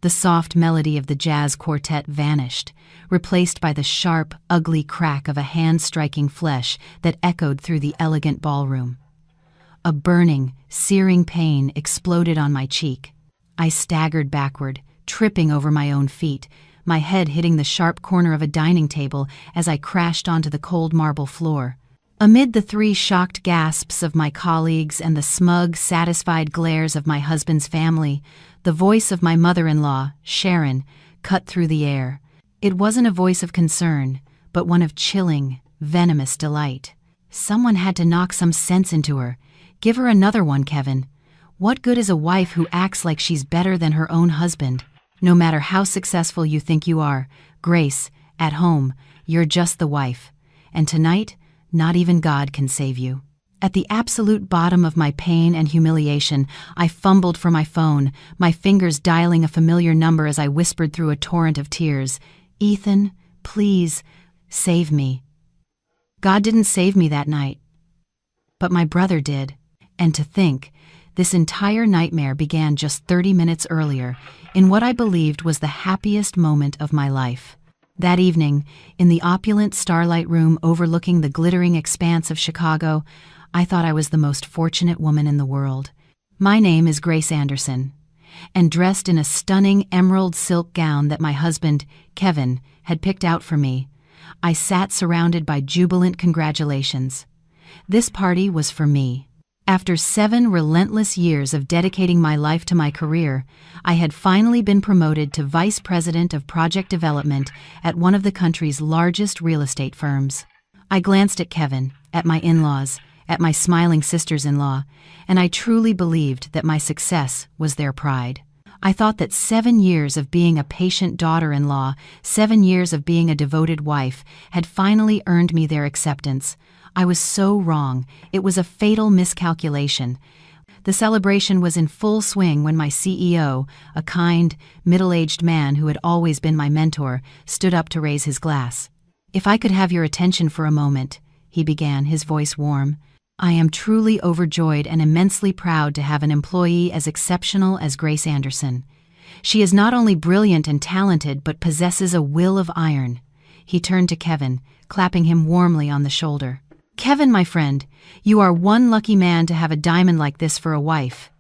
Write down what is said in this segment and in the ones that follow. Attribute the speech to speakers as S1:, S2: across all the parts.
S1: The soft melody of the jazz quartet vanished, replaced by the sharp, ugly crack of a hand striking flesh that echoed through the elegant ballroom. A burning, searing pain exploded on my cheek. I staggered backward, tripping over my own feet, my head hitting the sharp corner of a dining table as I crashed onto the cold marble floor. Amid the 3 shocked gasps of my colleagues and the smug, satisfied glares of my husband's family, the voice of my mother-in-law, Sharon, cut through the air. It wasn't a voice of concern, but one of chilling, venomous delight. Someone had to knock some sense into her. Give her another one, Kevin. What good is a wife who acts like she's better than her own husband? No matter how successful you think you are, Grace, at home, you're just the wife. And tonight, not even God can save you. At the absolute bottom of my pain and humiliation, I fumbled for my phone, my fingers dialing a familiar number as I whispered through a torrent of tears. Ethan, please, save me. God didn't save me that night. But my brother did. And to think, this entire nightmare began just 30 minutes earlier, in what I believed was the happiest moment of my life. That evening, in the opulent starlight room overlooking the glittering expanse of Chicago, I thought I was the most fortunate woman in the world. My name is Grace Anderson, and dressed in a stunning emerald silk gown that my husband, Kevin, had picked out for me, I sat surrounded by jubilant congratulations. This party was for me. After 7 relentless years of dedicating my life to my career, I had finally been promoted to Vice President of Project Development at one of the country's largest real estate firms. I glanced at Kevin, at my in-laws, at my smiling sisters-in-law, and I truly believed that my success was their pride. I thought that 7 years of being a patient daughter-in-law, 7 years of being a devoted wife, had finally earned me their acceptance. I was so wrong. It was a fatal miscalculation. The celebration was in full swing when my CEO, a kind, middle-aged man who had always been my mentor, stood up to raise his glass. "If I could have your attention for a moment," he began, his voice warm. "I am truly overjoyed and immensely proud to have an employee as exceptional as Grace Anderson. She is not only brilliant and talented but possesses a will of iron." He turned to Kevin, clapping him warmly on the shoulder. "Kevin, my friend, you are one lucky man to have a diamond like this for a wife.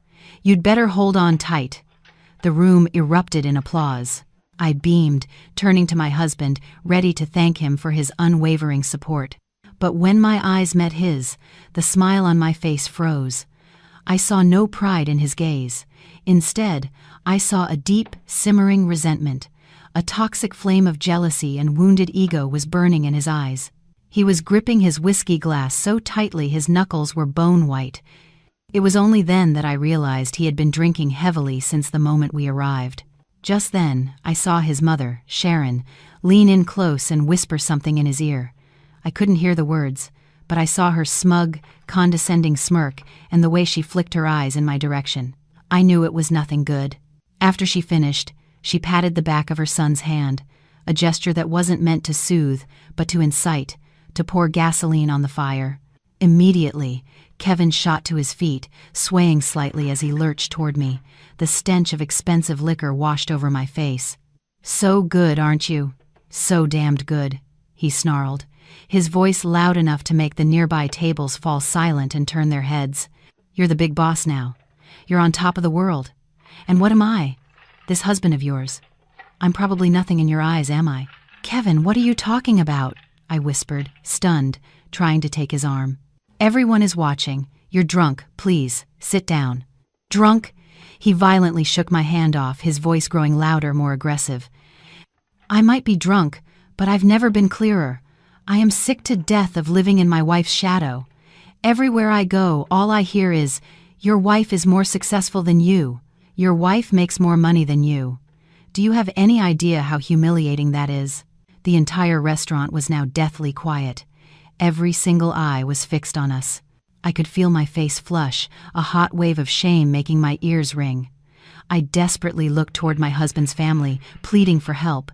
S1: You'd better hold on tight." The room erupted in applause. I beamed, turning to my husband, ready to thank him for his unwavering support. But when my eyes met his, the smile on my face froze. I saw no pride in his gaze. Instead, I saw a deep, simmering resentment. A toxic flame of jealousy and wounded ego was burning in his eyes. He was gripping his whiskey glass so tightly his knuckles were bone white. It was only then that I realized he had been drinking heavily since the moment we arrived. Just then, I saw his mother, Sharon, lean in close and whisper something in his ear. I couldn't hear the words, but I saw her smug, condescending smirk and the way she flicked her eyes in my direction. I knew it was nothing good. After she finished, she patted the back of her son's hand, a gesture that wasn't meant to soothe, but to incite, to pour gasoline on the fire. Immediately, Kevin shot to his feet, swaying slightly as he lurched toward me. The stench of expensive liquor washed over my face. "So good, aren't you? So damned good," he snarled, his voice loud enough to make the nearby tables fall silent and turn their heads. "You're the big boss now. You're on top of the world. And what am I? This husband of yours. I'm probably nothing in your eyes, am I?" "Kevin, what are you talking about?" I whispered, stunned, trying to take his arm. "Everyone is watching. You're drunk. Please, sit down." "Drunk?" He violently shook my hand off, his voice growing louder, more aggressive. "I might be drunk, but I've never been clearer. I am sick to death of living in my wife's shadow. Everywhere I go, all I hear is, 'Your wife is more successful than you. Your wife makes more money than you.' Do you have any idea how humiliating that is?" The entire restaurant was now deathly quiet. Every single eye was fixed on us. I could feel my face flush, a hot wave of shame making my ears ring. I desperately looked toward my husband's family, pleading for help,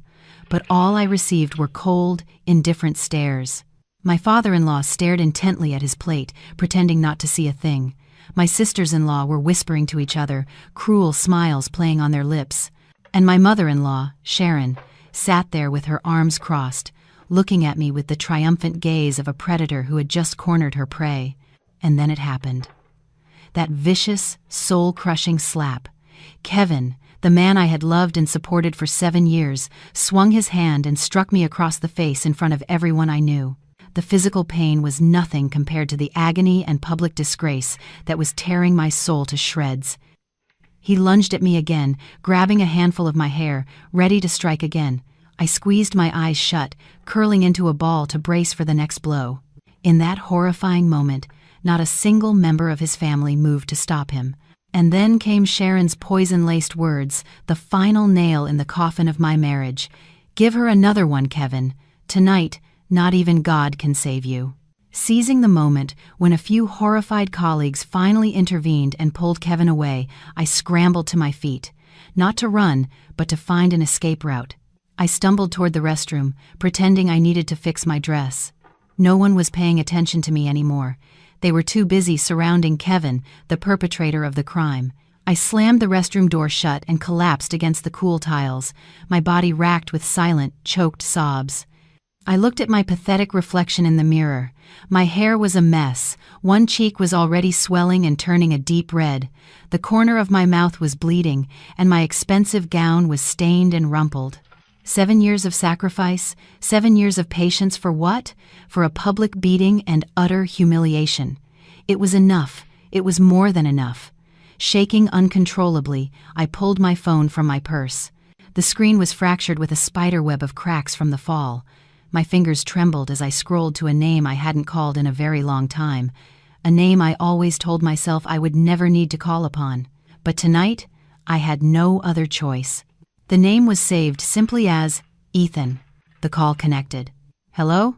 S1: but all I received were cold, indifferent stares. My father-in-law stared intently at his plate, pretending not to see a thing. My sisters-in-law were whispering to each other, cruel smiles playing on their lips. And my mother-in-law, Sharon, sat there with her arms crossed, looking at me with the triumphant gaze of a predator who had just cornered her prey. And then it happened. That vicious, soul-crushing slap. Kevin, the man I had loved and supported for 7 years, swung his hand and struck me across the face in front of everyone I knew. The physical pain was nothing compared to the agony and public disgrace that was tearing my soul to shreds. He lunged at me again, grabbing a handful of my hair, ready to strike again. I squeezed my eyes shut, curling into a ball to brace for the next blow. In that horrifying moment, not a single member of his family moved to stop him. And then came Sharon's poison-laced words, the final nail in the coffin of my marriage. "Give her another one, Kevin. Tonight, not even God can save you." Seizing the moment when a few horrified colleagues finally intervened and pulled Kevin away, I scrambled to my feet. Not to run, but to find an escape route. I stumbled toward the restroom, pretending I needed to fix my dress. No one was paying attention to me anymore. They were too busy surrounding Kevin, the perpetrator of the crime. I slammed the restroom door shut and collapsed against the cool tiles, my body racked with silent, choked sobs. I looked at my pathetic reflection in the mirror. My hair was a mess. One cheek was already swelling and turning a deep red. The corner of my mouth was bleeding, and my expensive gown was stained and rumpled. 7 years of sacrifice, 7 years of patience for what? For a public beating and utter humiliation. It was enough. It was more than enough. Shaking uncontrollably, I pulled my phone from my purse. The screen was fractured with a spiderweb of cracks from the fall. My fingers trembled as I scrolled to a name I hadn't called in a very long time, a name I always told myself I would never need to call upon. But tonight, I had no other choice. The name was saved simply as Ethan. The call connected. "Hello?"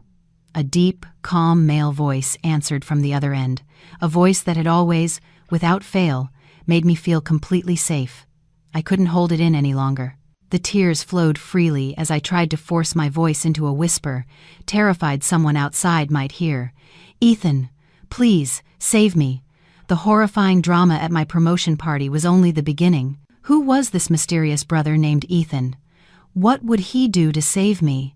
S1: A deep, calm male voice answered from the other end, a voice that had always, without fail, made me feel completely safe. I couldn't hold it in any longer. The tears flowed freely as I tried to force my voice into a whisper, terrified someone outside might hear. "Ethan, please, save me." The horrifying drama at my promotion party was only the beginning. Who was this mysterious brother named Ethan? What would he do to save me?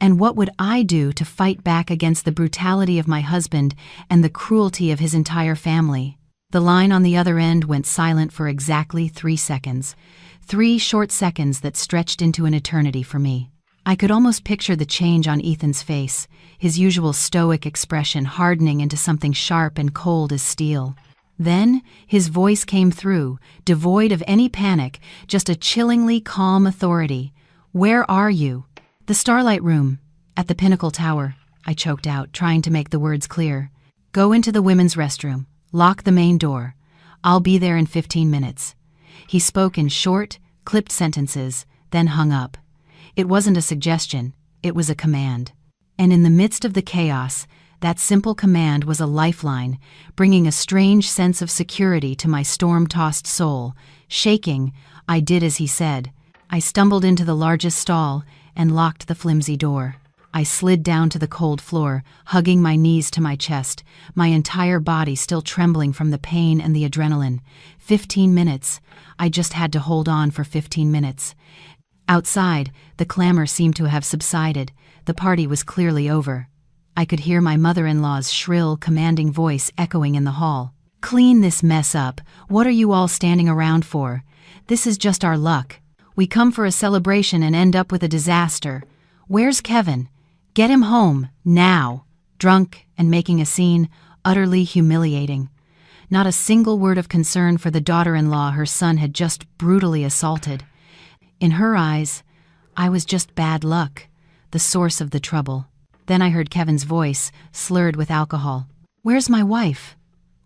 S1: And what would I do to fight back against the brutality of my husband and the cruelty of his entire family? The line on the other end went silent for exactly 3 seconds. 3 short seconds that stretched into an eternity for me. I could almost picture the change on Ethan's face, his usual stoic expression hardening into something sharp and cold as steel. Then, his voice came through, devoid of any panic, just a chillingly calm authority. "Where are you?" "The Starlight Room, at the Pinnacle Tower," I choked out, trying to make the words clear. "Go into the women's restroom. Lock the main door. I'll be there in 15 minutes. He spoke in short, clipped sentences, then hung up. It wasn't a suggestion, it was a command. And in the midst of the chaos, that simple command was a lifeline, bringing a strange sense of security to my storm-tossed soul. Shaking, I did as he said. I stumbled into the largest stall and locked the flimsy door. I slid down to the cold floor, hugging my knees to my chest, my entire body still trembling from the pain and the adrenaline. 15 minutes. I just had to hold on for 15 minutes. Outside, the clamor seemed to have subsided. The party was clearly over. I could hear my mother-in-law's shrill, commanding voice echoing in the hall. "Clean this mess up. What are you all standing around for? This is just our luck. We come for a celebration and end up with a disaster. Where's Kevin? Get him home, now." Drunk and making a scene, utterly humiliating. Not a single word of concern for the daughter-in-law her son had just brutally assaulted. In her eyes, I was just bad luck, the source of the trouble. Then I heard Kevin's voice, slurred with alcohol. "Where's my wife?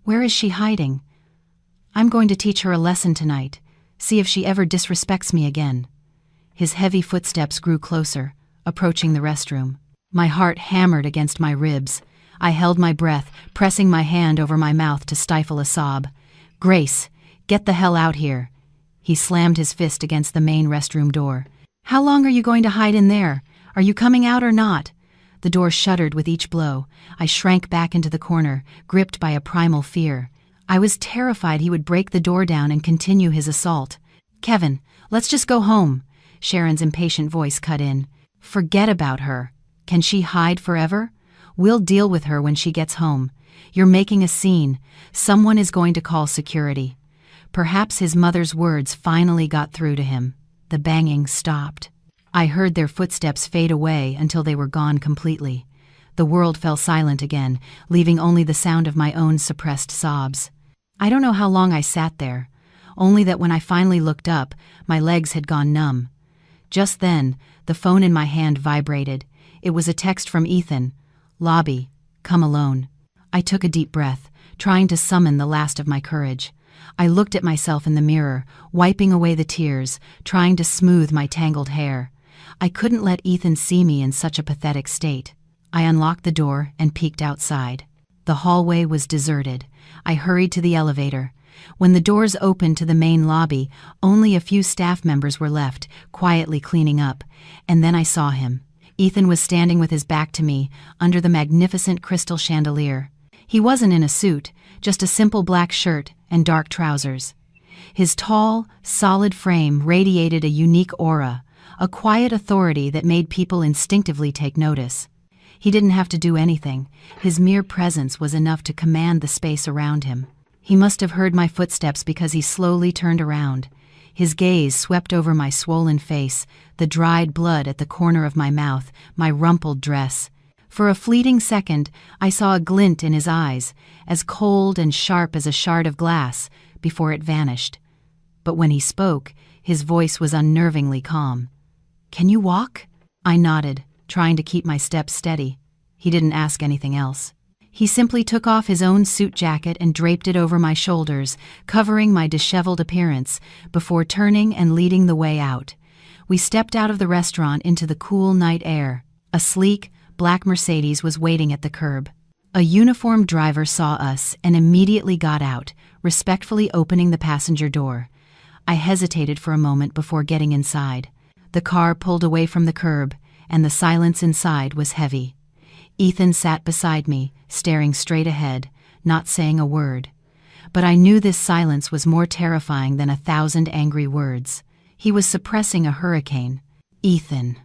S1: Where is she hiding? I'm going to teach her a lesson tonight, see if she ever disrespects me again." His heavy footsteps grew closer, approaching the restroom. My heart hammered against my ribs. I held my breath, pressing my hand over my mouth to stifle a sob. "Grace, get the hell out here." He slammed his fist against the main restroom door. "How long are you going to hide in there? Are you coming out or not?" The door shuddered with each blow. I shrank back into the corner, gripped by a primal fear. I was terrified he would break the door down and continue his assault. "Kevin, Let's just go home, Sharon's impatient voice cut in. Forget about her. Can she hide forever? We'll deal with her when she gets home. You're making a scene. Someone is going to call security. Perhaps his mother's words finally got through to him. The banging stopped. I heard their footsteps fade away until they were gone completely. The world fell silent again, leaving only the sound of my own suppressed sobs. I don't know how long I sat there, only that when I finally looked up, my legs had gone numb. Just then, the phone in my hand vibrated. It was a text from Ethan. Lobby, come alone. I took a deep breath, trying to summon the last of my courage. I looked at myself in the mirror, wiping away the tears, trying to smooth my tangled hair. I couldn't let Ethan see me in such a pathetic state. I unlocked the door and peeked outside. The hallway was deserted. I hurried to the elevator. When the doors opened to the main lobby, only a few staff members were left, quietly cleaning up, and then I saw him. Ethan was standing with his back to me, under the magnificent crystal chandelier. He wasn't in a suit, just a simple black shirt and dark trousers. His tall, solid frame radiated a unique aura, a quiet authority that made people instinctively take notice. He didn't have to do anything. His mere presence was enough to command the space around him. He must have heard my footsteps because he slowly turned around. His gaze swept over my swollen face, the dried blood at the corner of my mouth, my rumpled dress. For a fleeting second, I saw a glint in his eyes, as cold and sharp as a shard of glass, before it vanished. But when he spoke, his voice was unnervingly calm. "Can you walk?" I nodded, trying to keep my steps steady. He didn't ask anything else. He simply took off his own suit jacket and draped it over my shoulders, covering my disheveled appearance, before turning and leading the way out. We stepped out of the restaurant into the cool night air. A sleek, black Mercedes was waiting at the curb. A uniformed driver saw us and immediately got out, respectfully opening the passenger door. I hesitated for a moment before getting inside. The car pulled away from the curb, and the silence inside was heavy. Ethan sat beside me, staring straight ahead, not saying a word. But I knew this silence was more terrifying than 1,000 angry words. He was suppressing a hurricane. "Ethan,"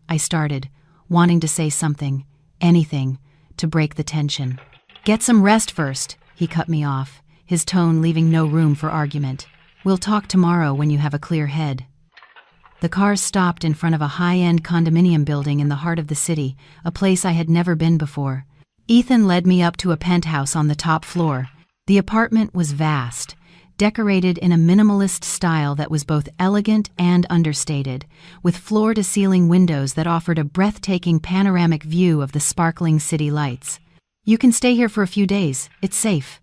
S1: I started, wanting to say something, anything, to break the tension. "Get some rest first," he cut me off, his tone leaving no room for argument. "We'll talk tomorrow when you have a clear head." The car stopped in front of a high-end condominium building in the heart of the city, a place I had never been before. Ethan led me up to a penthouse on the top floor. The apartment was vast, decorated in a minimalist style that was both elegant and understated, with floor-to-ceiling windows that offered a breathtaking panoramic view of the sparkling city lights. "You can stay here for a few days. It's safe.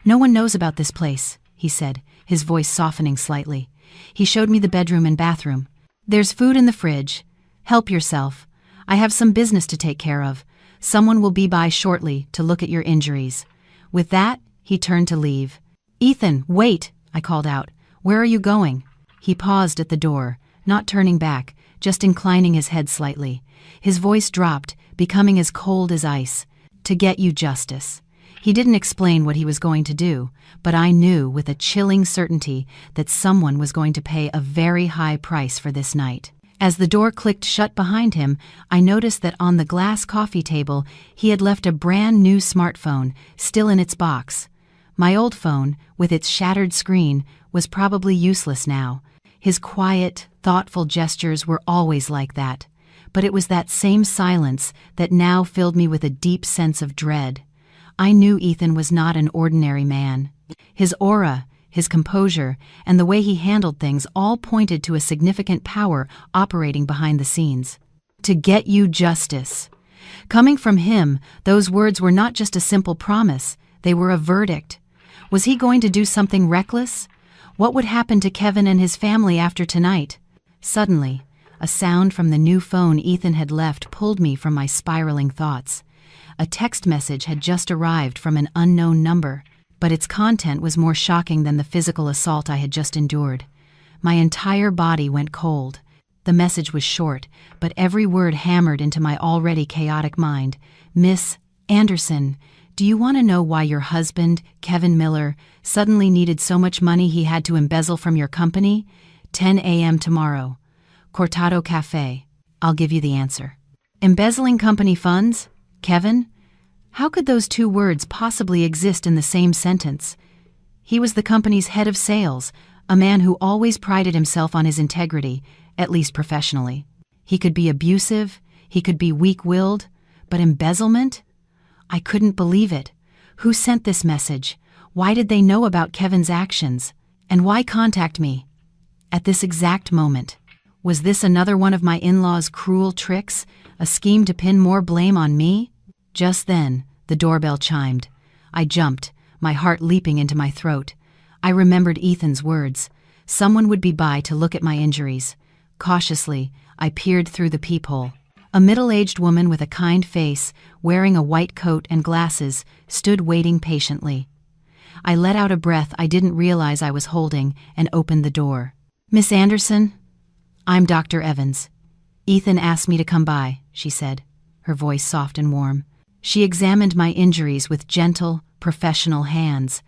S1: No one knows about this place," he said, his voice softening slightly. He showed me the bedroom and bathroom. "There's food in the fridge. Help yourself. I have some business to take care of. Someone will be by shortly to look at your injuries." With that, he turned to leave. "Ethan, wait," I called out. "Where are you going?" He paused at the door, not turning back, just inclining his head slightly. His voice dropped, becoming as cold as ice. "To get you justice." He didn't explain what he was going to do, but I knew with a chilling certainty that someone was going to pay a very high price for this night. As the door clicked shut behind him, I noticed that on the glass coffee table he had left a brand new smartphone, still in its box. My old phone, with its shattered screen, was probably useless now. His quiet, thoughtful gestures were always like that, but it was that same silence that now filled me with a deep sense of dread. I knew Ethan was not an ordinary man. His aura, his composure, and the way he handled things all pointed to a significant power operating behind the scenes. To get you justice. Coming from him, those words were not just a simple promise, they were a verdict. Was he going to do something reckless? What would happen to Kevin and his family after tonight? Suddenly, a sound from the new phone Ethan had left pulled me from my spiraling thoughts. A text message had just arrived from an unknown number, but its content was more shocking than the physical assault I had just endured. My entire body went cold. The message was short, but every word hammered into my already chaotic mind. "Miss Anderson, do you want to know why your husband, Kevin Miller, suddenly needed so much money he had to embezzle from your company? 10 a.m. tomorrow. Cortado Cafe. I'll give you the answer. Embezzling company funds? Kevin? How could those two words possibly exist in the same sentence? He was the company's head of sales, a man who always prided himself on his integrity, at least professionally. He could be abusive, he could be weak-willed, but embezzlement? I couldn't believe it. Who sent this message? Why did they know about Kevin's actions? And why contact me at this exact moment? Was this another one of my in-laws' cruel tricks, a scheme to pin more blame on me? Just then, the doorbell chimed. I jumped, my heart leaping into my throat. I remembered Ethan's words. Someone would be by to look at my injuries. Cautiously, I peered through the peephole. A middle-aged woman with a kind face, wearing a white coat and glasses, stood waiting patiently. I let out a breath I didn't realize I was holding and opened the door. "Miss Anderson?" "I'm Dr. Evans. Ethan asked me to come by," she said, her voice soft and warm. She examined my injuries with gentle, professional hands.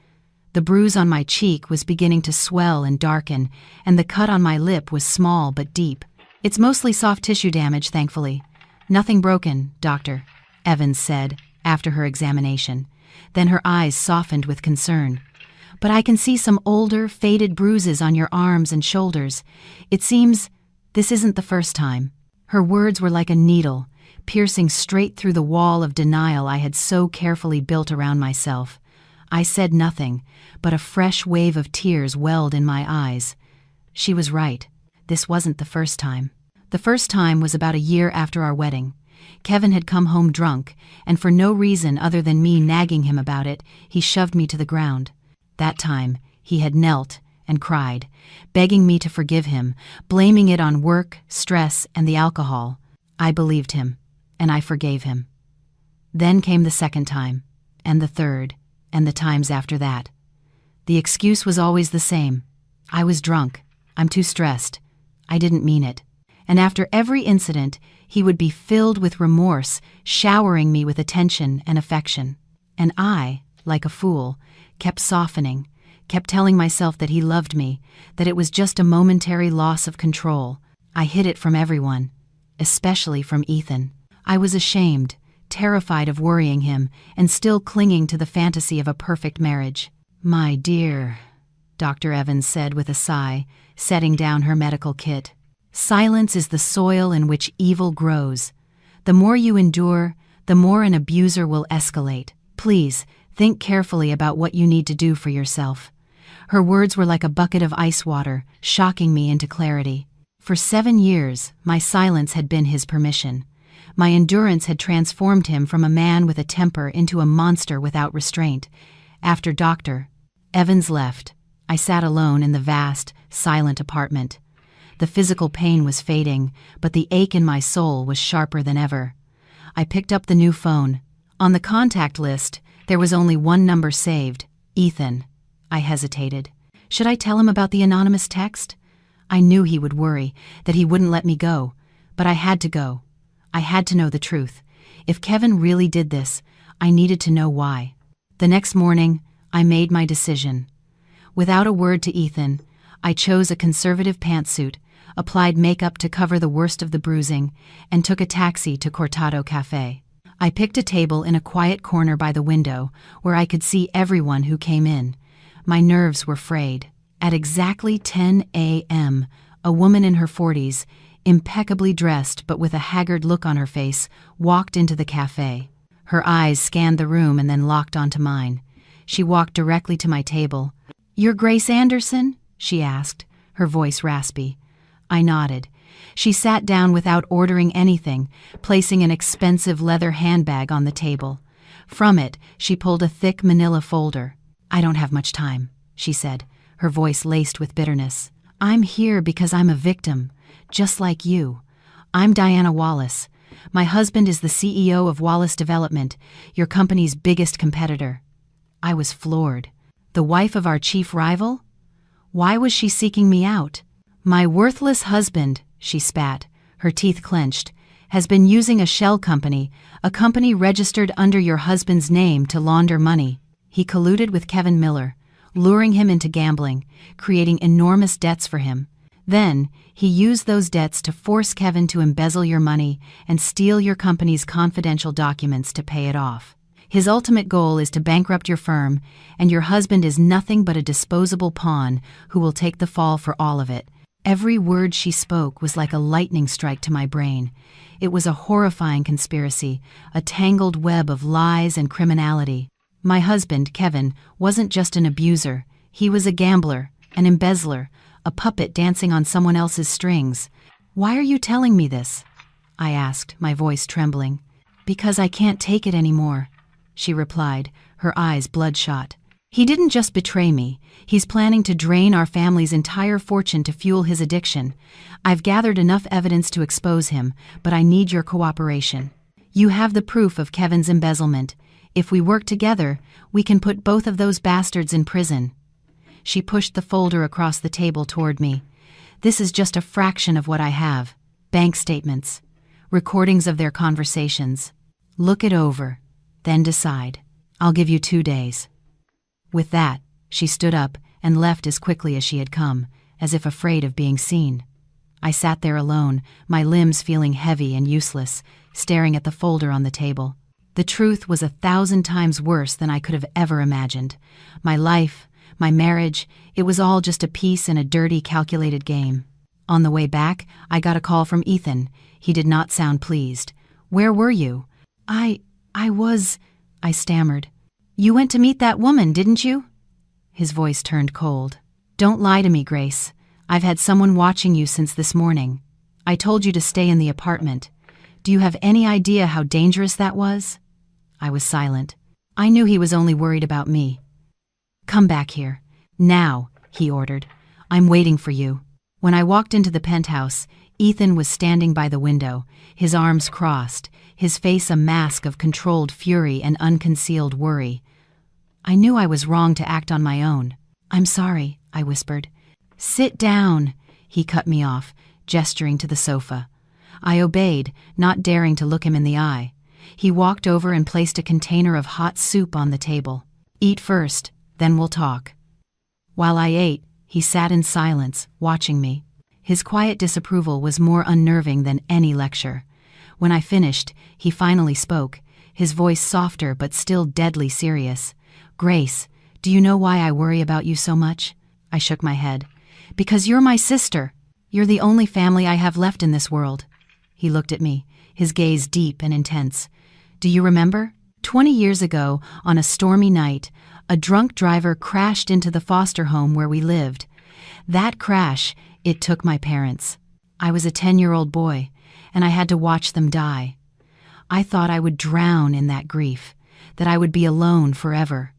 S1: The bruise on my cheek was beginning to swell and darken, and the cut on my lip was small but deep. "It's mostly soft tissue damage, thankfully. Nothing broken, Doctor," Evans said, after her examination. Then her eyes softened with concern. "But I can see some older, faded bruises on your arms and shoulders. It seems this isn't the first time." Her words were like a needle, piercing straight through the wall of denial I had so carefully built around myself. I said nothing, but a fresh wave of tears welled in my eyes. She was right. This wasn't the first time. The first time was about a year after our wedding. Kevin had come home drunk, and for no reason other than me nagging him about it, he shoved me to the ground. That time, he had knelt and cried, begging me to forgive him, blaming it on work, stress, and the alcohol. I believed him, and I forgave him. Then came the second time, and the third, and the times after that. The excuse was always the same. I was drunk. I'm too stressed. I didn't mean it. And after every incident, he would be filled with remorse, showering me with attention and affection. And I, like a fool, kept softening, kept telling myself that he loved me, that it was just a momentary loss of control. I hid it from everyone, especially from Ethan. I was ashamed, terrified of worrying him, and still clinging to the fantasy of a perfect marriage. "My dear," Dr. Evans said with a sigh, setting down her medical kit. "Silence is the soil in which evil grows. The more you endure, the more an abuser will escalate. Please, think carefully about what you need to do for yourself." Her words were like a bucket of ice water, shocking me into clarity. For 7 years, my silence had been his permission. My endurance had transformed him from a man with a temper into a monster without restraint. After Dr. Evans left, I sat alone in the vast, silent apartment. The physical pain was fading, but the ache in my soul was sharper than ever. I picked up the new phone. On the contact list, there was only one number saved, Ethan. I hesitated. Should I tell him about the anonymous text? I knew he would worry, that he wouldn't let me go, but I had to go. I had to know the truth. If Kevin really did this, I needed to know why. The next morning, I made my decision. Without a word to Ethan, I chose a conservative pantsuit, applied makeup to cover the worst of the bruising, and took a taxi to Cortado Cafe. I picked a table in a quiet corner by the window where I could see everyone who came in. My nerves were frayed. At exactly 10 a.m., a woman in her 40s, impeccably dressed but with a haggard look on her face, walked into the cafe. Her eyes scanned the room and then locked onto mine. She walked directly to my table. "You're Grace Anderson?" she asked, her voice raspy. I nodded. She sat down without ordering anything, placing an expensive leather handbag on the table. From it, she pulled a thick manila folder. "I don't have much time," she said, her voice laced with bitterness. "I'm here because I'm a victim, just like you. I'm Diana Wallace. My husband is the CEO of Wallace Development, your company's biggest competitor." I was floored. The wife of our chief rival? Why was she seeking me out? "My worthless husband," she spat, her teeth clenched, "has been using a shell company, a company registered under your husband's name to launder money. He colluded with Kevin Miller, luring him into gambling, creating enormous debts for him. Then, he used those debts to force Kevin to embezzle your money and steal your company's confidential documents to pay it off. His ultimate goal is to bankrupt your firm, and your husband is nothing but a disposable pawn who will take the fall for all of it. Every word she spoke was like a lightning strike to my brain. It was a horrifying conspiracy, a tangled web of lies and criminality. My husband, Kevin, wasn't just an abuser. He was a gambler, an embezzler, a puppet dancing on someone else's strings. "Why are you telling me this?" I asked, my voice trembling. "Because I can't take it anymore," she replied, her eyes bloodshot. "He didn't just betray me. He's planning to drain our family's entire fortune to fuel his addiction. I've gathered enough evidence to expose him, but I need your cooperation. You have the proof of Kevin's embezzlement. If we work together, we can put both of those bastards in prison." She pushed the folder across the table toward me. "This is just a fraction of what I have. Bank statements, recordings of their conversations. Look it over, then decide. I'll give you 2 days." With that, she stood up and left as quickly as she had come, as if afraid of being seen. I sat there alone, my limbs feeling heavy and useless, staring at the folder on the table. The truth was 1,000 times worse than I could have ever imagined. My life, my marriage, it was all just a piece in a dirty, calculated game. On the way back, I got a call from Ethan. He did not sound pleased. "Where were you?" I stammered. "You went to meet that woman, didn't you?" His voice turned cold. "Don't lie to me, Grace. I've had someone watching you since this morning. I told you to stay in the apartment. Do you have any idea how dangerous that was?" I was silent. I knew he was only worried about me. "Come back here. Now," he ordered. "I'm waiting for you." When I walked into the penthouse, Ethan was standing by the window, his arms crossed, his face a mask of controlled fury and unconcealed worry. I knew I was wrong to act on my own. "I'm sorry," I whispered. "Sit down," he cut me off, gesturing to the sofa. I obeyed, not daring to look him in the eye. He walked over and placed a container of hot soup on the table. "Eat first, then we'll talk." While I ate, he sat in silence, watching me. His quiet disapproval was more unnerving than any lecture. When I finished, he finally spoke, his voice softer but still deadly serious. "Grace, do you know why I worry about you so much?" I shook my head. "Because you're my sister. You're the only family I have left in this world." He looked at me, his gaze deep and intense. "Do you remember? 20 years ago, on a stormy night, a drunk driver crashed into the foster home where we lived. That crash, it took my parents. I was a 10-year-old boy, and I had to watch them die. I thought I would drown in that grief, that I would be alone forever.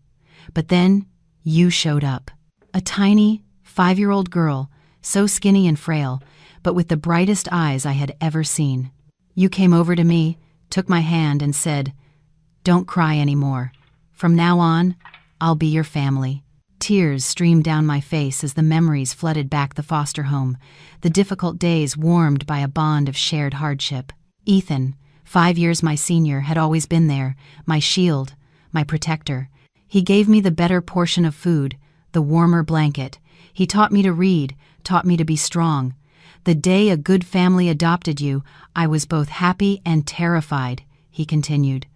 S1: But then, you showed up. A tiny, 5-year-old girl, so skinny and frail, but with the brightest eyes I had ever seen. You came over to me, took my hand, and said, 'Don't cry anymore. From now on, I'll be your family.'" Tears streamed down my face as the memories flooded back the foster home, the difficult days warmed by a bond of shared hardship. Ethan, 5 years my senior, had always been there, my shield, my protector. He gave me the better portion of food, the warmer blanket. He taught me to read, taught me to be strong. "The day a good family adopted you, I was both happy and terrified," he continued.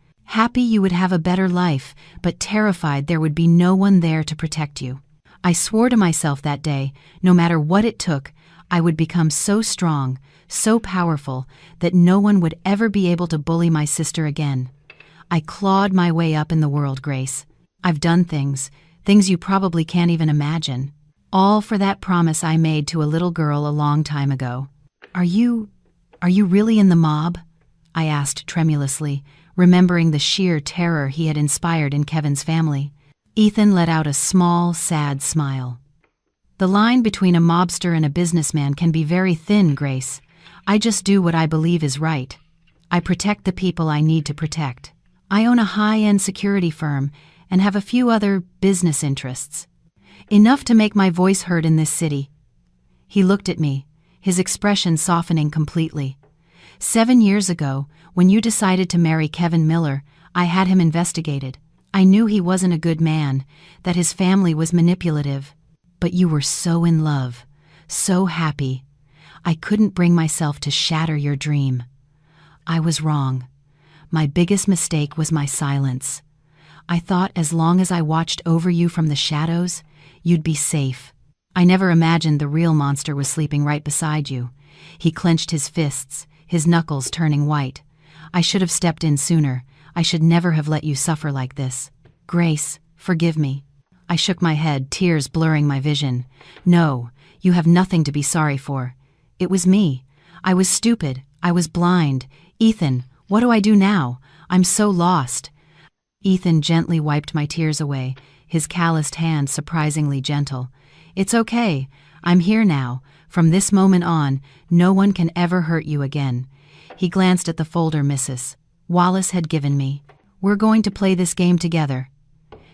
S1: "Happy you would have a better life, but terrified there would be no one there to protect you. I swore to myself that day, no matter what it took, I would become so strong, so powerful, that no one would ever be able to bully my sister again. I clawed my way up in the world, Grace. I've done things you probably can't even imagine. All for that promise I made to a little girl a long time ago." Are you really in the mob?" I asked tremulously, remembering the sheer terror he had inspired in Kevin's family. Ethan let out a small, sad smile. "The line between a mobster and a businessman can be very thin, Grace. I just do what I believe is right. I protect the people I need to protect. I own a high-end security firm and have a few other business interests. Enough to make my voice heard in this city." He looked at me, his expression softening completely. 7 years ago, when you decided to marry Kevin Miller, I had him investigated. I knew he wasn't a good man, that his family was manipulative. But you were so in love, so happy. I couldn't bring myself to shatter your dream. I was wrong. My biggest mistake was my silence. I thought as long as I watched over you from the shadows, you'd be safe. I never imagined the real monster was sleeping right beside you. He clenched his fists, his knuckles turning white. I should have stepped in sooner. I should never have let you suffer like this. Grace, forgive me. I shook my head, tears blurring my vision. No, you have nothing to be sorry for. It was me. I was stupid. I was blind. Ethan, what do I do now? I'm so lost. Ethan gently wiped my tears away, his calloused hand surprisingly gentle. It's okay. I'm here now. From this moment on, no one can ever hurt you again. He glanced at the folder Mrs. Wallace had given me. We're going to play this game together.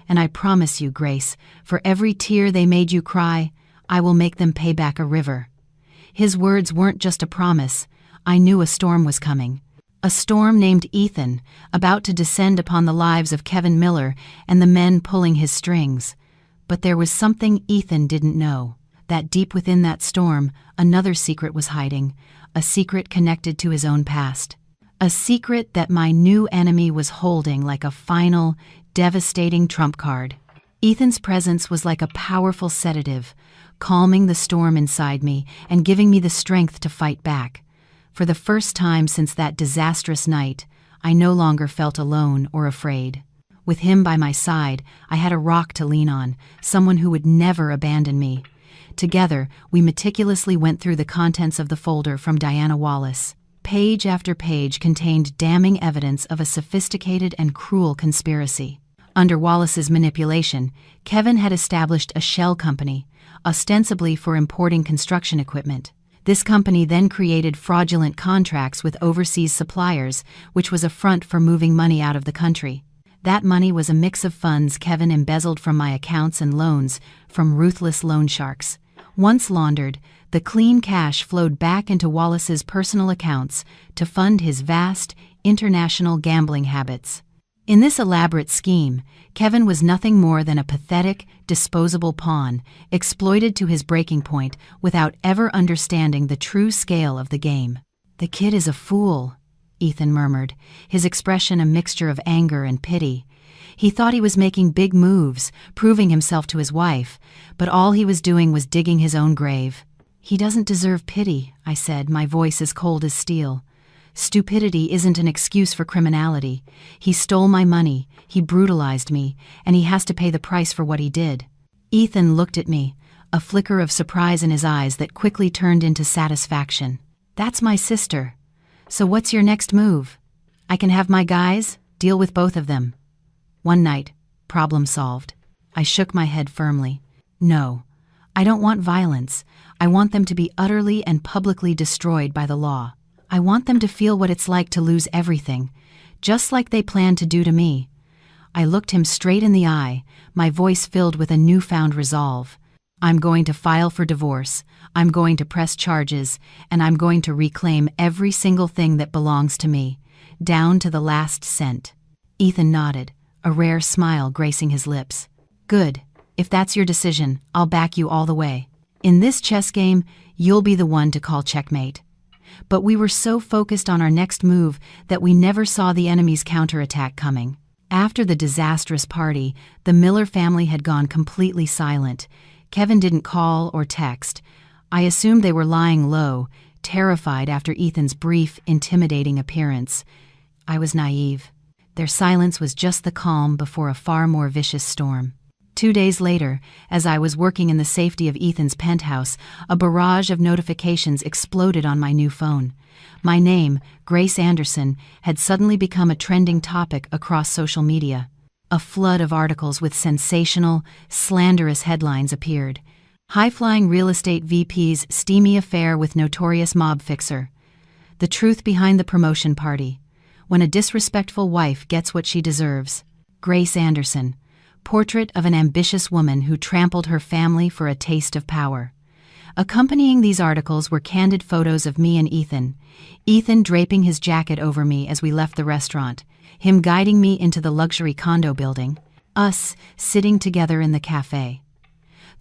S1: And I promise you, Grace, for every tear they made you cry, I will make them pay back a river. His words weren't just a promise. I knew a storm was coming. A storm named Ethan, about to descend upon the lives of Kevin Miller and the men pulling his strings. But there was something Ethan didn't know. That deep within that storm, another secret was hiding, a secret connected to his own past. A secret that my new enemy was holding like a final, devastating trump card. Ethan's presence was like a powerful sedative, calming the storm inside me and giving me the strength to fight back. For the first time since that disastrous night, I no longer felt alone or afraid. With him by my side, I had a rock to lean on, someone who would never abandon me. Together, we meticulously went through the contents of the folder from Diana Wallace. Page after page contained damning evidence of a sophisticated and cruel conspiracy. Under Wallace's manipulation, Kevin had established a shell company, ostensibly for importing construction equipment. This company then created fraudulent contracts with overseas suppliers, which was a front for moving money out of the country. That money was a mix of funds Kevin embezzled from my accounts and loans from ruthless loan sharks. Once laundered, the clean cash flowed back into Wallace's personal accounts to fund his vast, international gambling habits. In this elaborate scheme, Kevin was nothing more than a pathetic, disposable pawn, exploited to his breaking point without ever understanding the true scale of the game. "The kid is a fool," Ethan murmured, his expression a mixture of anger and pity. He thought he was making big moves, proving himself to his wife, but all he was doing was digging his own grave. "He doesn't deserve pity," I said, my voice as cold as steel. "Stupidity isn't an excuse for criminality. He stole my money, he brutalized me, and he has to pay the price for what he did." Ethan looked at me, a flicker of surprise in his eyes that quickly turned into satisfaction. "That's my sister. So what's your next move? I can have my guys, deal with both of them." One night, problem solved. I shook my head firmly. "No, I don't want violence. I want them to be utterly and publicly destroyed by the law. I want them to feel what it's like to lose everything, just like they planned to do to me." I looked him straight in the eye, my voice filled with a newfound resolve. "I'm going to file for divorce, I'm going to press charges, and I'm going to reclaim every single thing that belongs to me, down to the last cent." Ethan nodded, a rare smile gracing his lips. "Good. If that's your decision, I'll back you all the way. In this chess game, you'll be the one to call checkmate." But we were so focused on our next move that we never saw the enemy's counterattack coming. After the disastrous party, the Miller family had gone completely silent. Kevin didn't call or text. I assumed they were lying low, terrified after Ethan's brief, intimidating appearance. I was naive. Their silence was just the calm before a far more vicious storm. 2 days later, as I was working in the safety of Ethan's penthouse, a barrage of notifications exploded on my new phone. My name, Grace Anderson, had suddenly become a trending topic across social media. A flood of articles with sensational, slanderous headlines appeared. High-flying real estate VP's steamy affair with notorious mob fixer. The truth behind the promotion party. When a disrespectful wife gets what she deserves. Grace Anderson. Portrait of an ambitious woman who trampled her family for a taste of power. Accompanying these articles were candid photos of me and Ethan. Ethan draping his jacket over me as we left the restaurant, him guiding me into the luxury condo building, us sitting together in the cafe.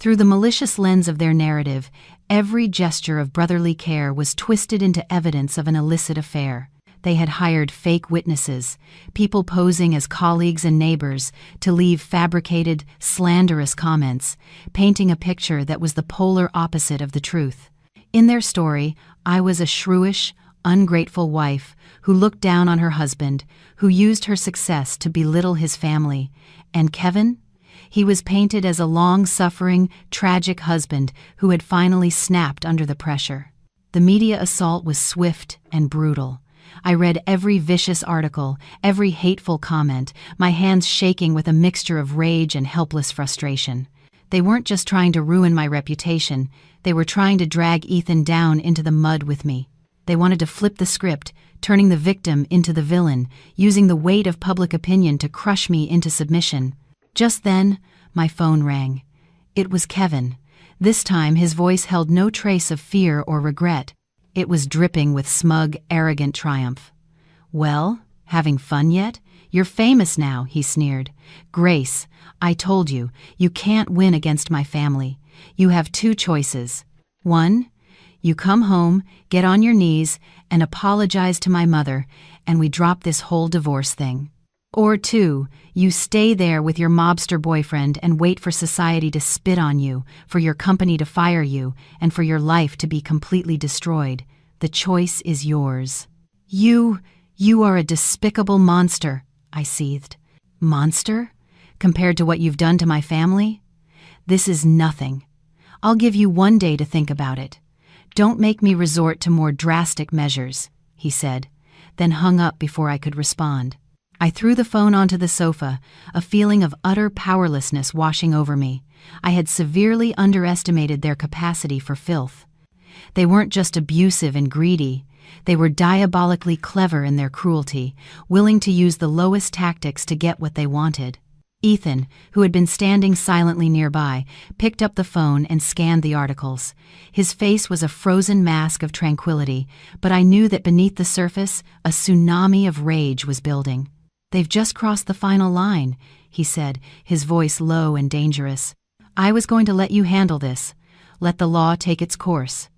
S1: Through the malicious lens of their narrative, every gesture of brotherly care was twisted into evidence of an illicit affair. They had hired fake witnesses, people posing as colleagues and neighbors, to leave fabricated, slanderous comments, painting a picture that was the polar opposite of the truth. In their story, I was a shrewish, ungrateful wife who looked down on her husband, who used her success to belittle his family. And Kevin? He was painted as a long-suffering, tragic husband who had finally snapped under the pressure. The media assault was swift and brutal. I read every vicious article, every hateful comment, my hands shaking with a mixture of rage and helpless frustration. They weren't just trying to ruin my reputation, they were trying to drag Ethan down into the mud with me. They wanted to flip the script, turning the victim into the villain, using the weight of public opinion to crush me into submission. Just then, my phone rang. It was Kevin. This time, his voice held no trace of fear or regret. It was dripping with smug, arrogant triumph. "Well, having fun yet? You're famous now," he sneered. "Grace, I told you, you can't win against my family. You have two choices. One, you come home, get on your knees, and apologize to my mother, and we drop this whole divorce thing. Or two, you stay there with your mobster boyfriend and wait for society to spit on you, for your company to fire you, and for your life to be completely destroyed. The choice is yours." You are a despicable monster," I seethed. "Monster? Compared to what you've done to my family? This is nothing. I'll give you one day to think about it. Don't make me resort to more drastic measures," he said, then hung up before I could respond. I threw the phone onto the sofa, a feeling of utter powerlessness washing over me. I had severely underestimated their capacity for filth. They weren't just abusive and greedy. They were diabolically clever in their cruelty, willing to use the lowest tactics to get what they wanted. Ethan, who had been standing silently nearby, picked up the phone and scanned the articles. His face was a frozen mask of tranquility, but I knew that beneath the surface, a tsunami of rage was building. "They've just crossed the final line," he said, his voice low and dangerous. "I was going to let you handle this, let the law take its course.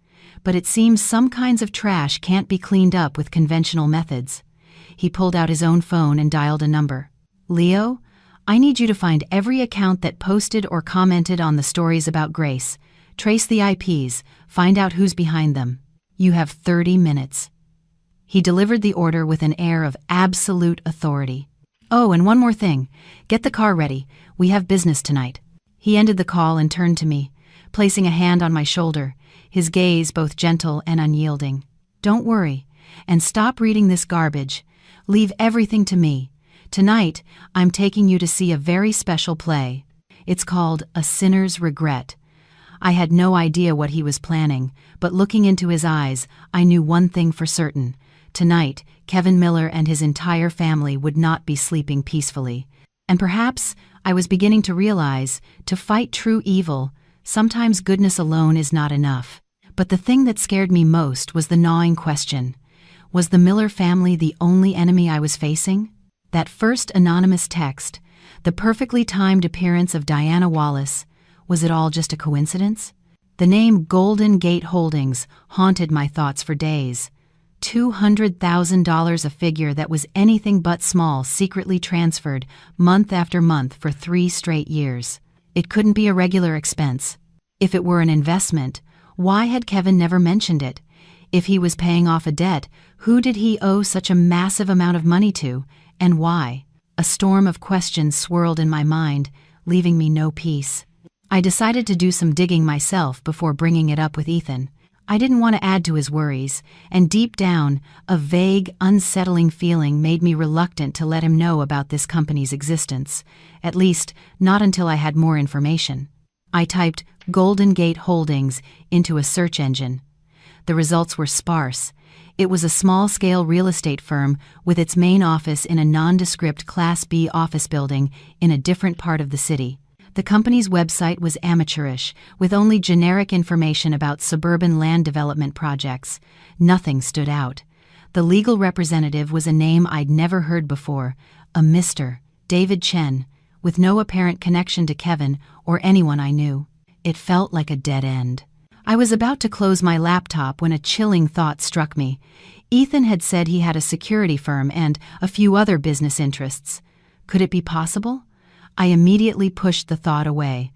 S1: But it seems some kinds of trash can't be cleaned up with conventional methods." He pulled out his own phone and dialed a number. "Leo, I need you to find every account that posted or commented on the stories about Grace. Trace the IPs, find out who's behind them. You have 30 minutes. He delivered the order with an air of absolute authority. "Oh, and one more thing. Get the car ready. We have business tonight." He ended the call and turned to me, placing a hand on my shoulder, his gaze both gentle and unyielding. "Don't worry, and stop reading this garbage. Leave everything to me. Tonight, I'm taking you to see a very special play. It's called A Sinner's Regret." I had no idea what he was planning, but looking into his eyes, I knew one thing for certain. Tonight, Kevin Miller and his entire family would not be sleeping peacefully. And perhaps I was beginning to realize, to fight true evil, sometimes goodness alone is not enough. But the thing that scared me most was the gnawing question. Was the Miller family the only enemy I was facing? That first anonymous text, the perfectly timed appearance of Diana Wallace, was it all just a coincidence? The name Golden Gate Holdings haunted my thoughts for days. $200,000, a figure that was anything but small, secretly transferred month after month for 3 straight years. It couldn't be a regular expense. If it were an investment, why had Kevin never mentioned it? If he was paying off a debt, who did he owe such a massive amount of money to, and why? A storm of questions swirled in my mind, leaving me no peace. I decided to do some digging myself before bringing it up with Ethan. I didn't want to add to his worries, and deep down, a vague, unsettling feeling made me reluctant to let him know about this company's existence, at least not until I had more information. I typed Golden Gate Holdings into a search engine. The results were sparse. It was a small-scale real estate firm with its main office in a nondescript Class B office building in a different part of the city. The company's website was amateurish, with only generic information about suburban land development projects. Nothing stood out. The legal representative was a name I'd never heard before, a Mr. David Chen, with no apparent connection to Kevin or anyone I knew. It felt like a dead end. I was about to close my laptop when a chilling thought struck me. Ethan had said he had a security firm and a few other business interests. Could it be possible? I immediately pushed the thought away.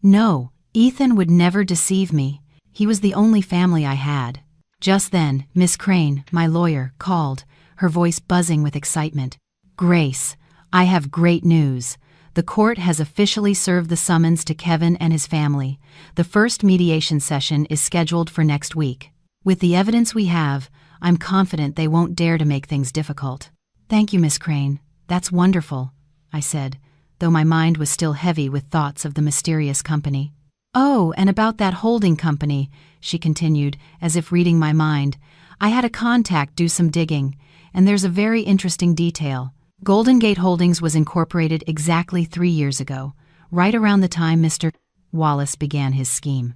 S1: No, Ethan would never deceive me. He was the only family I had. Just then, Miss Crane, my lawyer, called, her voice buzzing with excitement. "Grace, I have great news. The court has officially served the summons to Kevin and his family. The first mediation session is scheduled for next week. With the evidence we have, I'm confident they won't dare to make things difficult." "Thank you, Miss Crane. That's wonderful," I said, though my mind was still heavy with thoughts of the mysterious company. "Oh, and about that holding company," she continued, as if reading my mind. "I had a contact do some digging, and there's a very interesting detail. Golden Gate Holdings was incorporated exactly 3 years ago, right around the time Mr. Wallace began his scheme.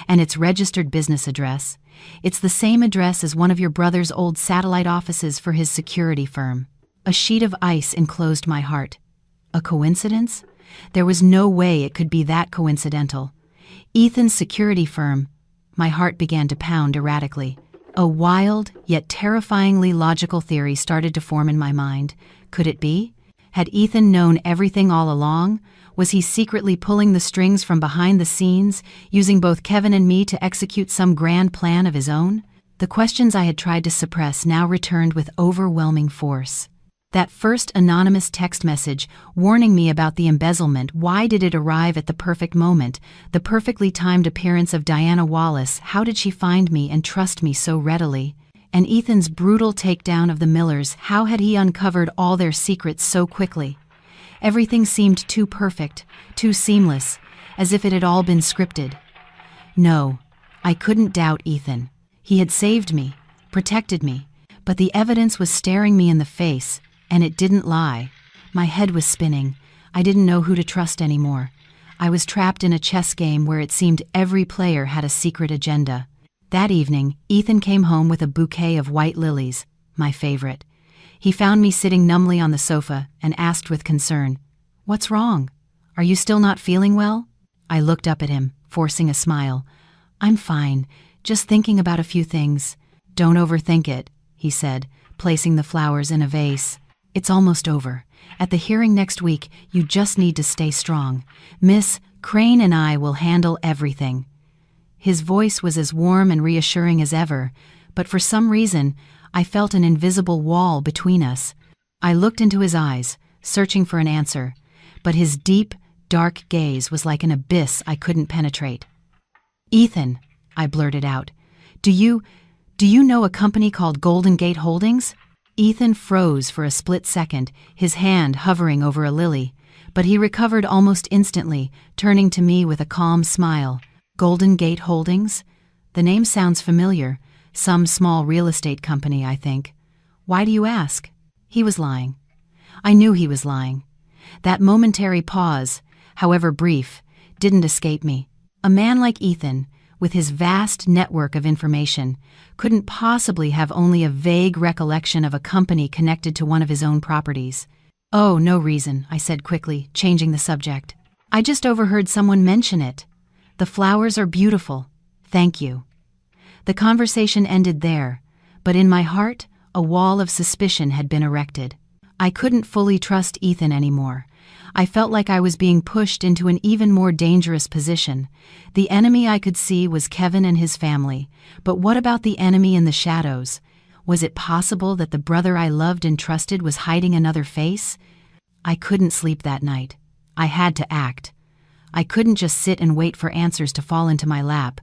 S1: And its registered business address, it's the same address as one of your brother's old satellite offices for his security firm." A sheet of ice enclosed my heart. A coincidence? There was no way it could be that coincidental. Ethan's security firm. My heart began to pound erratically. A wild, yet terrifyingly logical theory started to form in my mind. Could it be? Had Ethan known everything all along? Was he secretly pulling the strings from behind the scenes, using both Kevin and me to execute some grand plan of his own? The questions I had tried to suppress now returned with overwhelming force. That first anonymous text message warning me about the embezzlement, why did it arrive at the perfect moment? The perfectly timed appearance of Diana Wallace, how did she find me and trust me so readily? And Ethan's brutal takedown of the Millers, how had he uncovered all their secrets so quickly? Everything seemed too perfect, too seamless, as if it had all been scripted. No, I couldn't doubt Ethan. He had saved me, protected me, but the evidence was staring me in the face, and it didn't lie. My head was spinning. I didn't know who to trust anymore. I was trapped in a chess game where it seemed every player had a secret agenda. That evening, Ethan came home with a bouquet of white lilies, my favorite. He found me sitting numbly on the sofa and asked with concern, "What's wrong? Are you still not feeling well?" I looked up at him, forcing a smile. "I'm fine, just thinking about a few things." "Don't overthink it," he said, placing the flowers in a vase. "It's almost over. At the hearing next week, you just need to stay strong. Miss Crane and I will handle everything." His voice was as warm and reassuring as ever, but for some reason, I felt an invisible wall between us. I looked into his eyes, searching for an answer, but his deep, dark gaze was like an abyss I couldn't penetrate. "Ethan," I blurted out, Do you know a company called Golden Gate Holdings?" Ethan froze for a split second, his hand hovering over a lily, but he recovered almost instantly, turning to me with a calm smile. "Golden Gate Holdings? The name sounds familiar. Some small real estate company, I think. Why do you ask?" He was lying. I knew he was lying. That momentary pause, however brief, didn't escape me. A man like Ethan, with his vast network of information, couldn't possibly have only a vague recollection of a company connected to one of his own properties. "Oh, no reason," I said quickly, changing the subject. "I just overheard someone mention it. The flowers are beautiful. Thank you." The conversation ended there, but in my heart, a wall of suspicion had been erected. I couldn't fully trust Ethan anymore. I felt like I was being pushed into an even more dangerous position. The enemy I could see was Kevin and his family, but what about the enemy in the shadows? Was it possible that the brother I loved and trusted was hiding another face? I couldn't sleep that night. I had to act. I couldn't just sit and wait for answers to fall into my lap.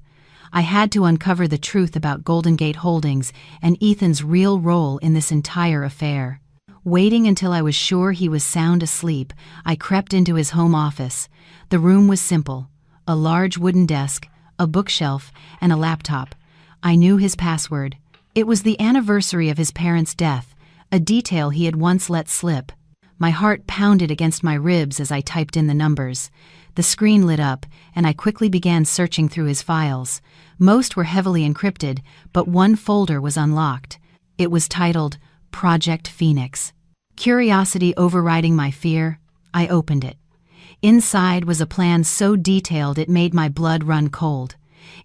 S1: I had to uncover the truth about Golden Gate Holdings and Ethan's real role in this entire affair. Waiting until I was sure he was sound asleep, I crept into his home office. The room was simple: a large wooden desk, a bookshelf, and a laptop. I knew his password. It was the anniversary of his parents' death, a detail he had once let slip. My heart pounded against my ribs as I typed in the numbers. The screen lit up, and I quickly began searching through his files. Most were heavily encrypted, but one folder was unlocked. It was titled Project Phoenix. Curiosity overriding my fear, I opened it. Inside was a plan so detailed it made my blood run cold.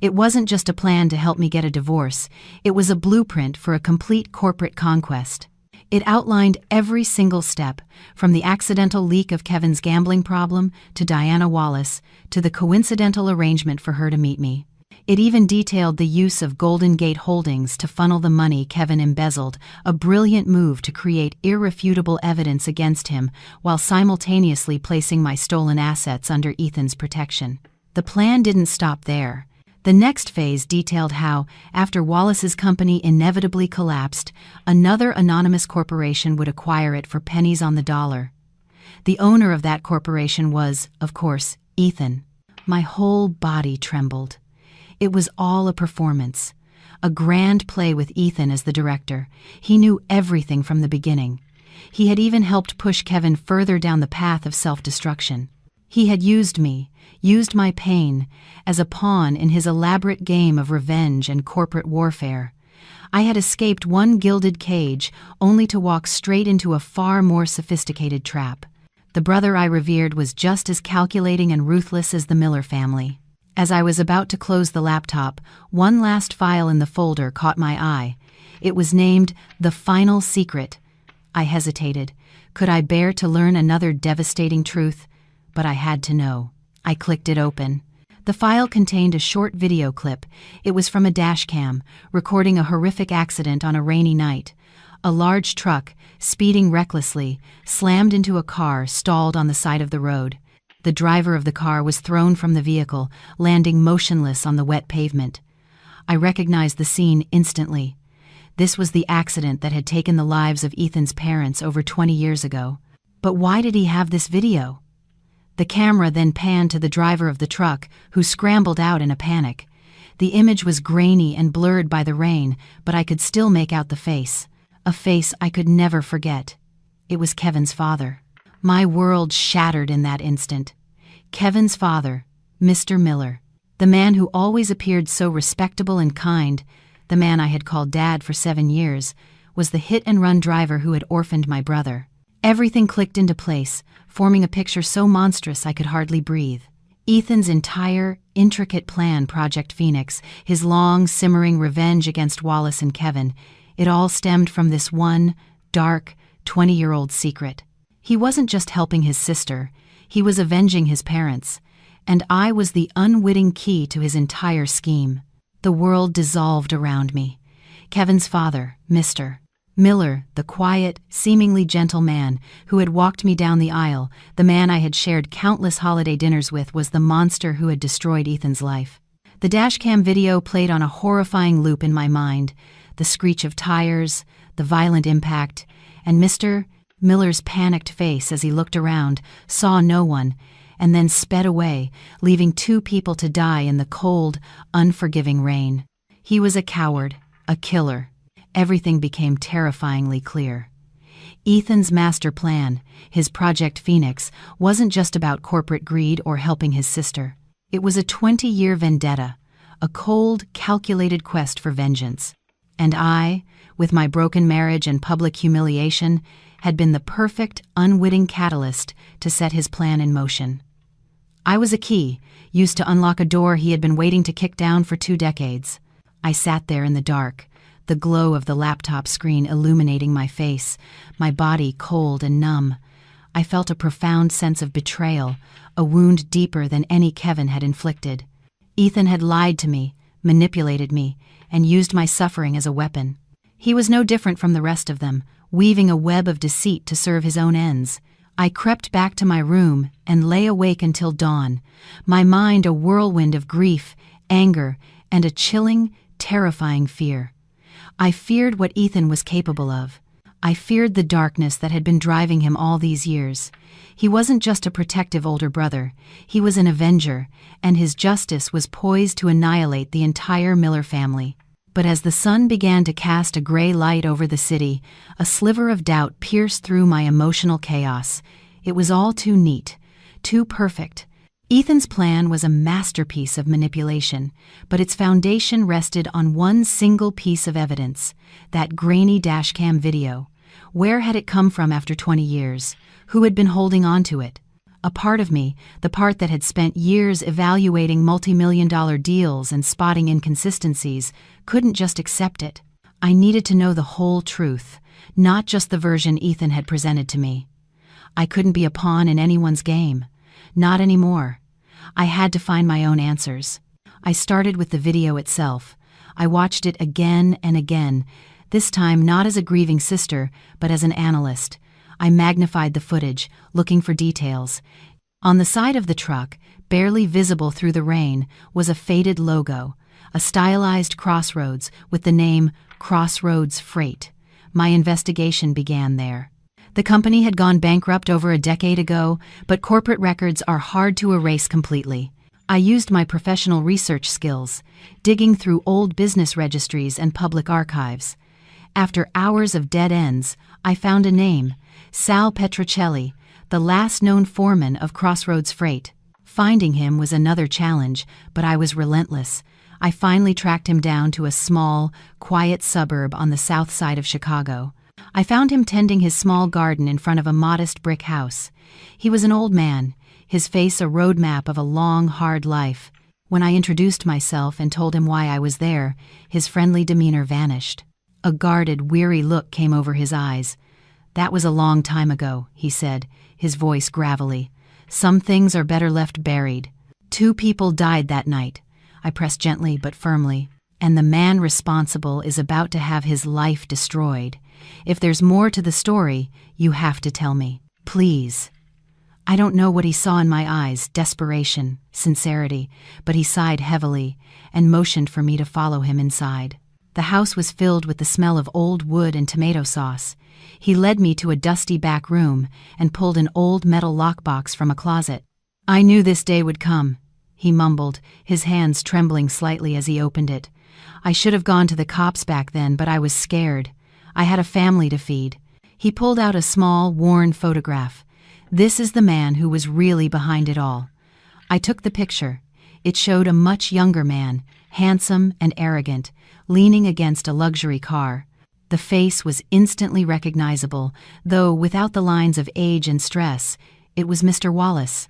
S1: It wasn't just a plan to help me get a divorce, it was a blueprint for a complete corporate conquest. It outlined every single step, from the accidental leak of Kevin's gambling problem to Diana Wallace, to the coincidental arrangement for her to meet me. It even detailed the use of Golden Gate Holdings to funnel the money Kevin embezzled, a brilliant move to create irrefutable evidence against him while simultaneously placing my stolen assets under Ethan's protection. The plan didn't stop there. The next phase detailed how, after Wallace's company inevitably collapsed, another anonymous corporation would acquire it for pennies on the dollar. The owner of that corporation was, of course, Ethan. My whole body trembled. It was all a performance, a grand play with Ethan as the director. He knew everything from the beginning. He had even helped push Kevin further down the path of self-destruction. He had used me, used my pain, as a pawn in his elaborate game of revenge and corporate warfare. I had escaped one gilded cage only to walk straight into a far more sophisticated trap. The brother I revered was just as calculating and ruthless as the Miller family. As I was about to close the laptop, one last file in the folder caught my eye. It was named The Final Secret. I hesitated. Could I bear to learn another devastating truth? But I had to know. I clicked it open. The file contained a short video clip. It was from a dashcam, recording a horrific accident on a rainy night. A large truck, speeding recklessly, slammed into a car stalled on the side of the road. The driver of the car was thrown from the vehicle, landing motionless on the wet pavement. I recognized the scene instantly. This was the accident that had taken the lives of Ethan's parents over 20 years ago. But why did he have this video? The camera then panned to the driver of the truck, who scrambled out in a panic. The image was grainy and blurred by the rain, but I could still make out the face. A face I could never forget. It was Kevin's father. My world shattered in that instant. Kevin's father, Mr. Miller, the man who always appeared so respectable and kind, the man I had called Dad for 7 years, was the hit-and-run driver who had orphaned my brother. Everything clicked into place, forming a picture so monstrous I could hardly breathe. Ethan's entire, intricate plan, Project Phoenix, his long, simmering revenge against Wallace and Kevin, it all stemmed from this one, dark, 20-year-old secret. He wasn't just helping his sister, he was avenging his parents, and I was the unwitting key to his entire scheme. The world dissolved around me. Kevin's father, Mr. Miller, the quiet, seemingly gentle man who had walked me down the aisle, the man I had shared countless holiday dinners with, was the monster who had destroyed Ethan's life. The dashcam video played on a horrifying loop in my mind, the screech of tires, the violent impact, and Mr. Miller's panicked face as he looked around, saw no one, and then sped away, leaving 2 people to die in the cold, unforgiving rain. He was a coward, a killer. Everything became terrifyingly clear. Ethan's master plan, his Project Phoenix, wasn't just about corporate greed or helping his sister. It was a 20-year vendetta, a cold, calculated quest for vengeance. And I, with my broken marriage and public humiliation, had been the perfect, unwitting catalyst to set his plan in motion. I was a key, used to unlock a door he had been waiting to kick down for 2 decades. I sat there in the dark, the glow of the laptop screen illuminating my face, my body cold and numb. I felt a profound sense of betrayal, a wound deeper than any Kevin had inflicted. Ethan had lied to me, manipulated me, and used my suffering as a weapon. He was no different from the rest of them, weaving a web of deceit to serve his own ends. I crept back to my room and lay awake until dawn, my mind a whirlwind of grief, anger, and a chilling, terrifying fear. I feared what Ethan was capable of. I feared the darkness that had been driving him all these years. He wasn't just a protective older brother, he was an avenger, and his justice was poised to annihilate the entire Miller family. But as the sun began to cast a gray light over the city, a sliver of doubt pierced through my emotional chaos. It was all too neat, too perfect. Ethan's plan was a masterpiece of manipulation, but its foundation rested on one single piece of evidence, that grainy dashcam video. Where had it come from after 20 years? Who had been holding on to it? A part of me, the part that had spent years evaluating multi-million-dollar deals and spotting inconsistencies, couldn't just accept it. I needed to know the whole truth, not just the version Ethan had presented to me. I couldn't be a pawn in anyone's game. Not anymore. I had to find my own answers. I started with the video itself. I watched it again and again, this time not as a grieving sister, but as an analyst. I magnified the footage, looking for details. On the side of the truck, barely visible through the rain, was a faded logo, a stylized crossroads with the name Crossroads Freight. My investigation began there. The company had gone bankrupt over a decade ago, but corporate records are hard to erase completely. I used my professional research skills, digging through old business registries and public archives. After hours of dead ends, I found a name, Sal Petrocelli, the last known foreman of Crossroads Freight. Finding him was another challenge, but I was relentless. I finally tracked him down to a small, quiet suburb on the south side of Chicago. I found him tending his small garden in front of a modest brick house. He was an old man, his face a roadmap of a long, hard life. When I introduced myself and told him why I was there, his friendly demeanor vanished. A guarded, weary look came over his eyes. "That was a long time ago," he said, his voice gravelly. "Some things are better left buried. 2 people died that night," I pressed gently but firmly, "and the man responsible is about to have his life destroyed. If there's more to the story, you have to tell me. Please." I don't know what he saw in my eyes, desperation, sincerity, but he sighed heavily and motioned for me to follow him inside. The house was filled with the smell of old wood and tomato sauce. He led me to a dusty back room and pulled an old metal lockbox from a closet. "I knew this day would come," he mumbled, his hands trembling slightly as he opened it. "I should have gone to the cops back then, but I was scared. I had a family to feed." He pulled out a small, worn photograph. "This is the man who was really behind it all." I took the picture. It showed a much younger man, handsome and arrogant, leaning against a luxury car. The face was instantly recognizable, though without the lines of age and stress. It was Mr. Wallace.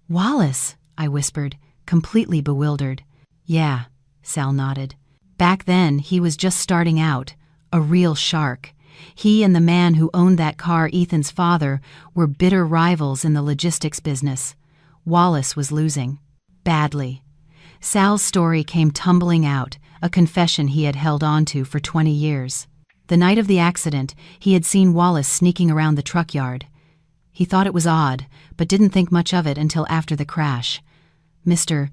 S1: "Wallace?" I whispered, completely bewildered. "Yeah," Sal nodded. "Back then, he was just starting out, a real shark. He and the man who owned that car, Ethan's father, were bitter rivals in the logistics business. Wallace was losing. Badly. Sal's story came tumbling out, a confession he had held on to for 20 years. The night of the accident, he had seen Wallace sneaking around the truck yard. He thought it was odd, but didn't think much of it until after the crash. Mr.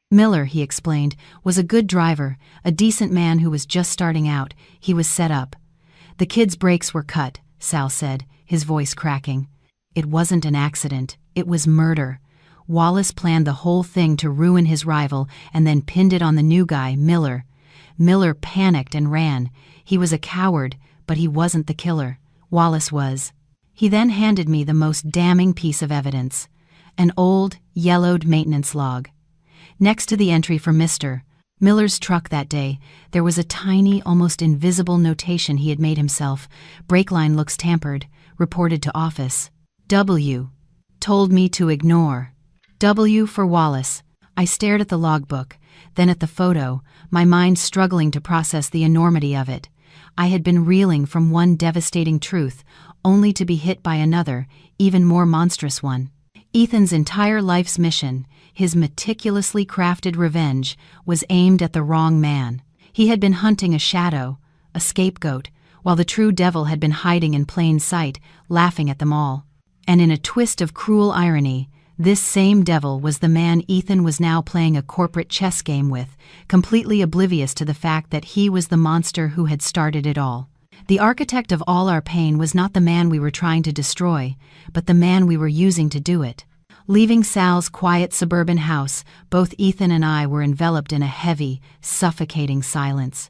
S1: Miller, he explained, was a good driver, a decent man who was just starting out. He was set up. "The kid's brakes were cut," Sal said, his voice cracking. "It wasn't an accident. It was murder. Wallace planned the whole thing to ruin his rival and then pinned it on the new guy, Miller. Miller panicked and ran. He was a coward, but he wasn't the killer. Wallace was." He then handed me the most damning piece of evidence, an old, yellowed maintenance log. Next to the entry for Mr. Miller's truck that day, there was a tiny, almost invisible notation he had made himself. "Brake line looks tampered. Reported to office. W. Told me to ignore." W for Wallace. I stared at the logbook, then at the photo, my mind struggling to process the enormity of it. I had been reeling from one devastating truth, only to be hit by another, even more monstrous one. Ethan's entire life's mission, his meticulously crafted revenge, was aimed at the wrong man. He had been hunting a shadow, a scapegoat, while the true devil had been hiding in plain sight, laughing at them all. And in a twist of cruel irony, this same devil was the man Ethan was now playing a corporate chess game with, completely oblivious to the fact that he was the monster who had started it all. The architect of all our pain was not the man we were trying to destroy, but the man we were using to do it. Leaving Sal's quiet suburban house, both Ethan and I were enveloped in a heavy, suffocating silence.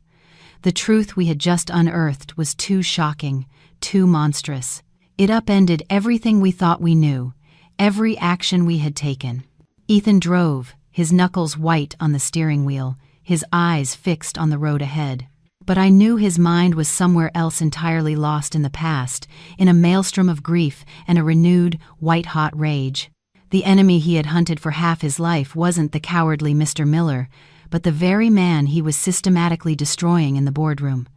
S1: The truth we had just unearthed was too shocking, too monstrous. It upended everything we thought we knew, every action we had taken. Ethan drove, his knuckles white on the steering wheel, his eyes fixed on the road ahead. But I knew his mind was somewhere else, entirely lost in the past, in a maelstrom of grief and a renewed, white-hot rage. The enemy he had hunted for half his life wasn't the cowardly Mr. Miller, but the very man he was systematically destroying in the boardroom.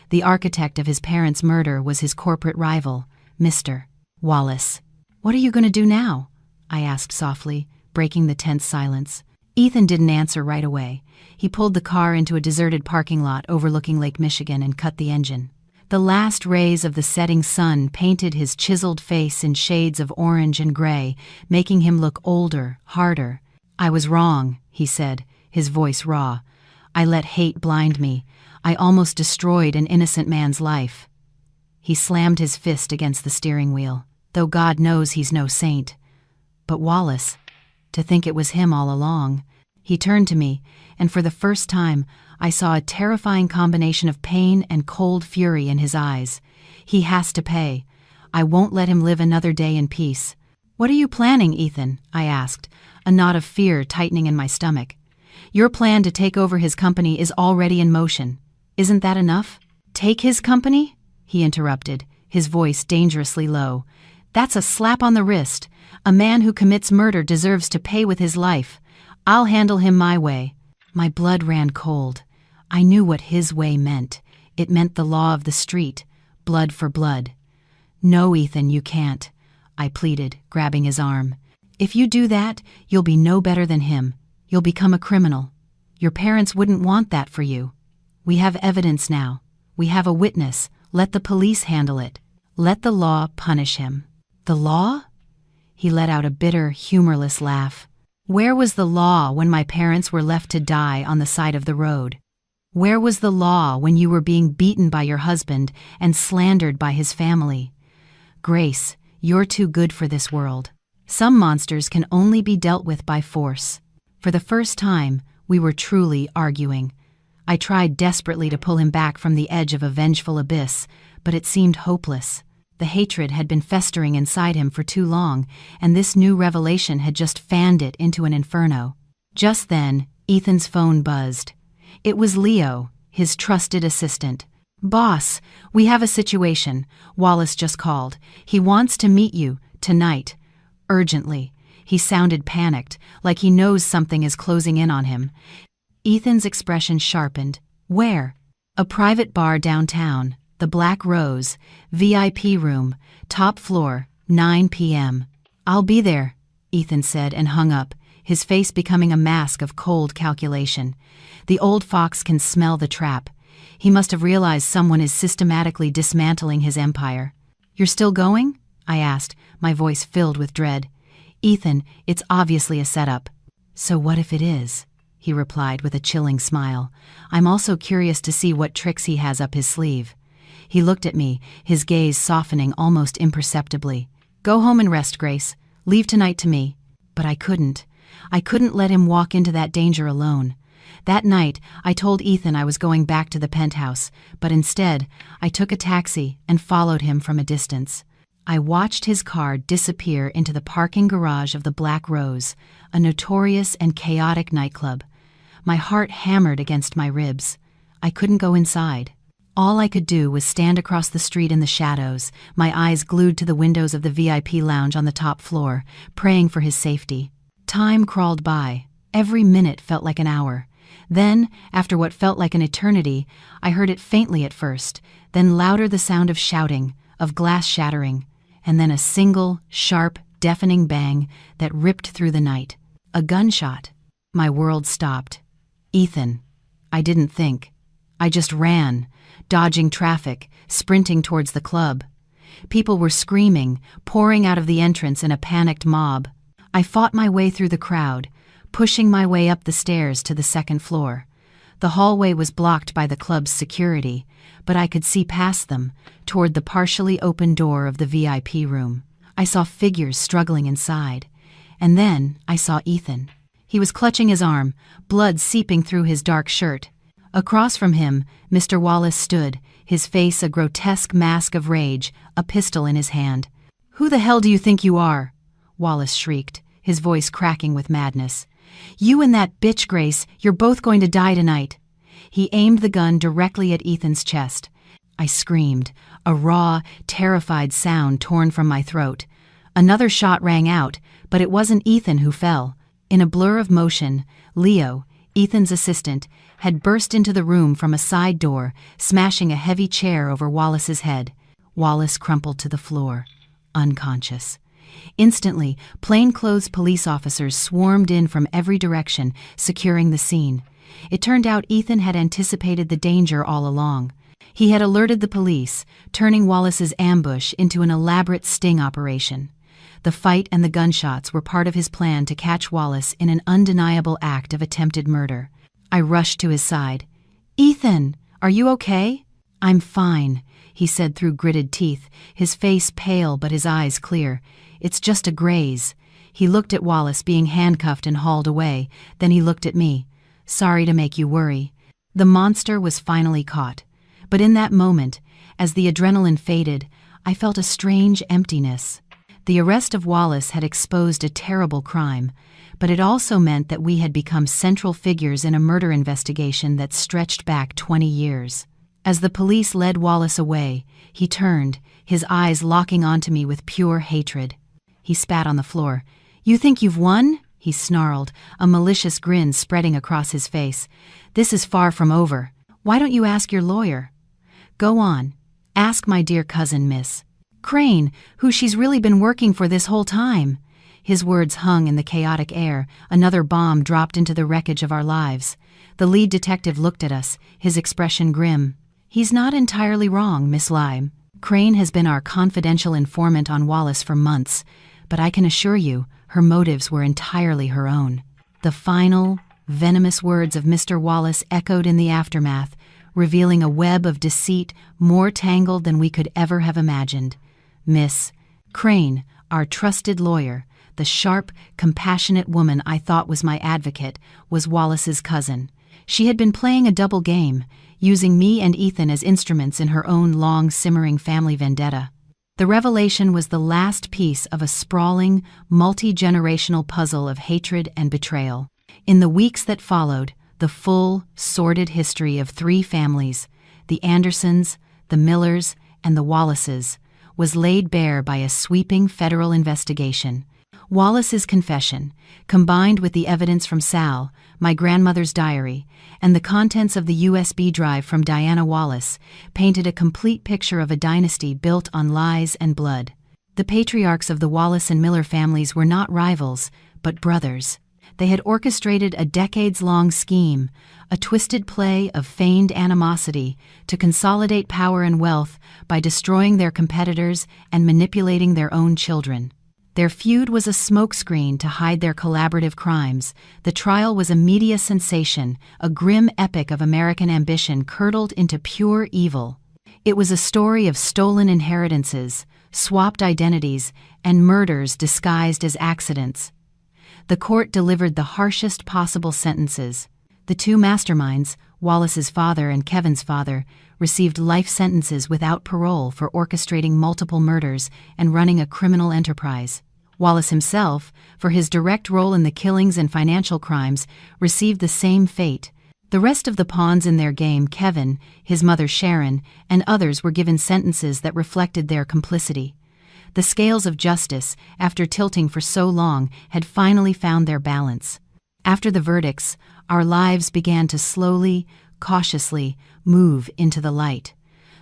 S1: The architect of his parents' murder was his corporate rival, Mr. Wallace. "What are you going to do now?" I asked softly, breaking the tense silence. Ethan didn't answer right away. He pulled the car into a deserted parking lot overlooking Lake Michigan and cut the engine. The last rays of the setting sun painted his chiseled face in shades of orange and gray, making him look older, harder. "I was wrong," he said, his voice raw. "I let hate blind me. I almost destroyed an innocent man's life." He slammed his fist against the steering wheel, though God knows he's no saint. But Wallace, to think it was him all along. He turned to me, and for the first time, I saw a terrifying combination of pain and cold fury in his eyes. "He has to pay. I won't let him live another day in peace." "What are you planning, Ethan?" I asked, a knot of fear tightening in my stomach. "Your plan to take over his company is already in motion. Isn't that enough?" "Take his company?" he interrupted, his voice dangerously low. "That's a slap on the wrist. A man who commits murder deserves to pay with his life. I'll handle him my way." My blood ran cold. I knew what his way meant. It meant the law of the street, blood for blood. "No, Ethan, you can't," I pleaded, grabbing his arm. "If you do that, you'll be no better than him. You'll become a criminal. Your parents wouldn't want that for you. We have evidence now. We have a witness. Let the police handle it. Let the law punish him." "The law?" He let out a bitter, humorless laugh. "Where was the law when my parents were left to die on the side of the road? Where was the law when you were being beaten by your husband and slandered by his family? Grace, you're too good for this world. Some monsters can only be dealt with by force." For the first time, we were truly arguing. I tried desperately to pull him back from the edge of a vengeful abyss, but it seemed hopeless. The hatred had been festering inside him for too long, and this new revelation had just fanned it into an inferno. Just then, Ethan's phone buzzed. It was Leo, his trusted assistant. "Boss, we have a situation. Wallace just called. He wants to meet you, tonight. Urgently." He sounded panicked, like he knows something is closing in on him. Ethan's expression sharpened. "Where?" "A private bar downtown. The Black Rose, VIP room, top floor, 9 p.m. "I'll be there," Ethan said and hung up, his face becoming a mask of cold calculation. The old fox can smell the trap. He must have realized someone is systematically dismantling his empire. "You're still going?" I asked, my voice filled with dread. "Ethan, it's obviously a setup." "So what if it is?" he replied with a chilling smile. "I'm also curious to see what tricks he has up his sleeve." He looked at me, his gaze softening almost imperceptibly. "Go home and rest, Grace. Leave tonight to me." But I couldn't. I couldn't let him walk into that danger alone. That night, I told Ethan I was going back to the penthouse, but instead, I took a taxi and followed him from a distance. I watched his car disappear into the parking garage of the Black Rose, a notorious and chaotic nightclub. My heart hammered against my ribs. I couldn't go inside. All I could do was stand across the street in the shadows, my eyes glued to the windows of the VIP lounge on the top floor, praying for his safety. Time crawled by. Every minute felt like an hour. Then, after what felt like an eternity, I heard it faintly at first, then louder the sound of shouting, of glass shattering, and then a single, sharp, deafening bang that ripped through the night. A gunshot. My world stopped. Ethan. I didn't think. I just ran, dodging traffic, sprinting towards the club. People were screaming, pouring out of the entrance in a panicked mob. I fought my way through the crowd, pushing my way up the stairs to the second floor. The hallway was blocked by the club's security, but I could see past them, toward the partially open door of the VIP room. I saw figures struggling inside, and then I saw Ethan. He was clutching his arm, blood seeping through his dark shirt. Across from him, Mr. Wallace stood, his face a grotesque mask of rage, a pistol in his hand. "Who the hell do you think you are?" Wallace shrieked, his voice cracking with madness. "You and that bitch, Grace, you're both going to die tonight." He aimed the gun directly at Ethan's chest. I screamed, a raw, terrified sound torn from my throat. Another shot rang out, but it wasn't Ethan who fell. In a blur of motion, Leo, Ethan's assistant, had burst into the room from a side door, smashing a heavy chair over Wallace's head. Wallace crumpled to the floor, unconscious. Instantly, plainclothes police officers swarmed in from every direction, securing the scene. It turned out Ethan had anticipated the danger all along. He had alerted the police, turning Wallace's ambush into an elaborate sting operation. The fight and the gunshots were part of his plan to catch Wallace in an undeniable act of attempted murder. I rushed to his side. "Ethan, are you okay?" "I'm fine," he said through gritted teeth, his face pale but his eyes clear. "It's just a graze." He looked at Wallace being handcuffed and hauled away, then he looked at me. "Sorry to make you worry." The monster was finally caught. But in that moment, as the adrenaline faded, I felt a strange emptiness. The arrest of Wallace had exposed a terrible crime, but it also meant that we had become central figures in a murder investigation that stretched back 20 years. As the police led Wallace away, he turned, his eyes locking onto me with pure hatred. He spat on the floor. "You think you've won?" he snarled, a malicious grin spreading across his face. "This is far from over. Why don't you ask your lawyer?" "Go on. Ask my dear cousin, Miss Crane, who she's really been working for this whole time." His words hung in the chaotic air. Another bomb dropped into the wreckage of our lives. The lead detective looked at us, his expression grim. "He's not entirely wrong, Miss Lime. Crane has been our confidential informant on Wallace for months, but I can assure you her motives were entirely her own." The final, venomous words of Mr. Wallace echoed in the aftermath, revealing a web of deceit more tangled than we could ever have imagined. Miss Crane, our trusted lawyer, the sharp, compassionate woman I thought was my advocate, was Wallace's cousin. She had been playing a double game, using me and Ethan as instruments in her own long, simmering family vendetta. The revelation was the last piece of a sprawling, multi-generational puzzle of hatred and betrayal. In the weeks that followed, the full, sordid history of three families, the Andersons, the Millers, and the Wallaces, was laid bare by a sweeping federal investigation. Wallace's confession, combined with the evidence from Sal, my grandmother's diary, and the contents of the USB drive from Diana Wallace, painted a complete picture of a dynasty built on lies and blood. The patriarchs of the Wallace and Miller families were not rivals, but brothers. They had orchestrated a decades-long scheme, a twisted play of feigned animosity to consolidate power and wealth by destroying their competitors and manipulating their own children. Their feud was a smokescreen to hide their collaborative crimes. The trial was a media sensation, a grim epic of American ambition curdled into pure evil. It was a story of stolen inheritances, swapped identities, and murders disguised as accidents. The court delivered the harshest possible sentences. The two masterminds, Wallace's father and Kevin's father, received life sentences without parole for orchestrating multiple murders and running a criminal enterprise. Wallace himself, for his direct role in the killings and financial crimes, received the same fate. The rest of the pawns in their game, Kevin, his mother Sharon, and others were given sentences that reflected their complicity. The scales of justice, after tilting for so long, had finally found their balance. After the verdicts, our lives began to slowly, cautiously move into the light.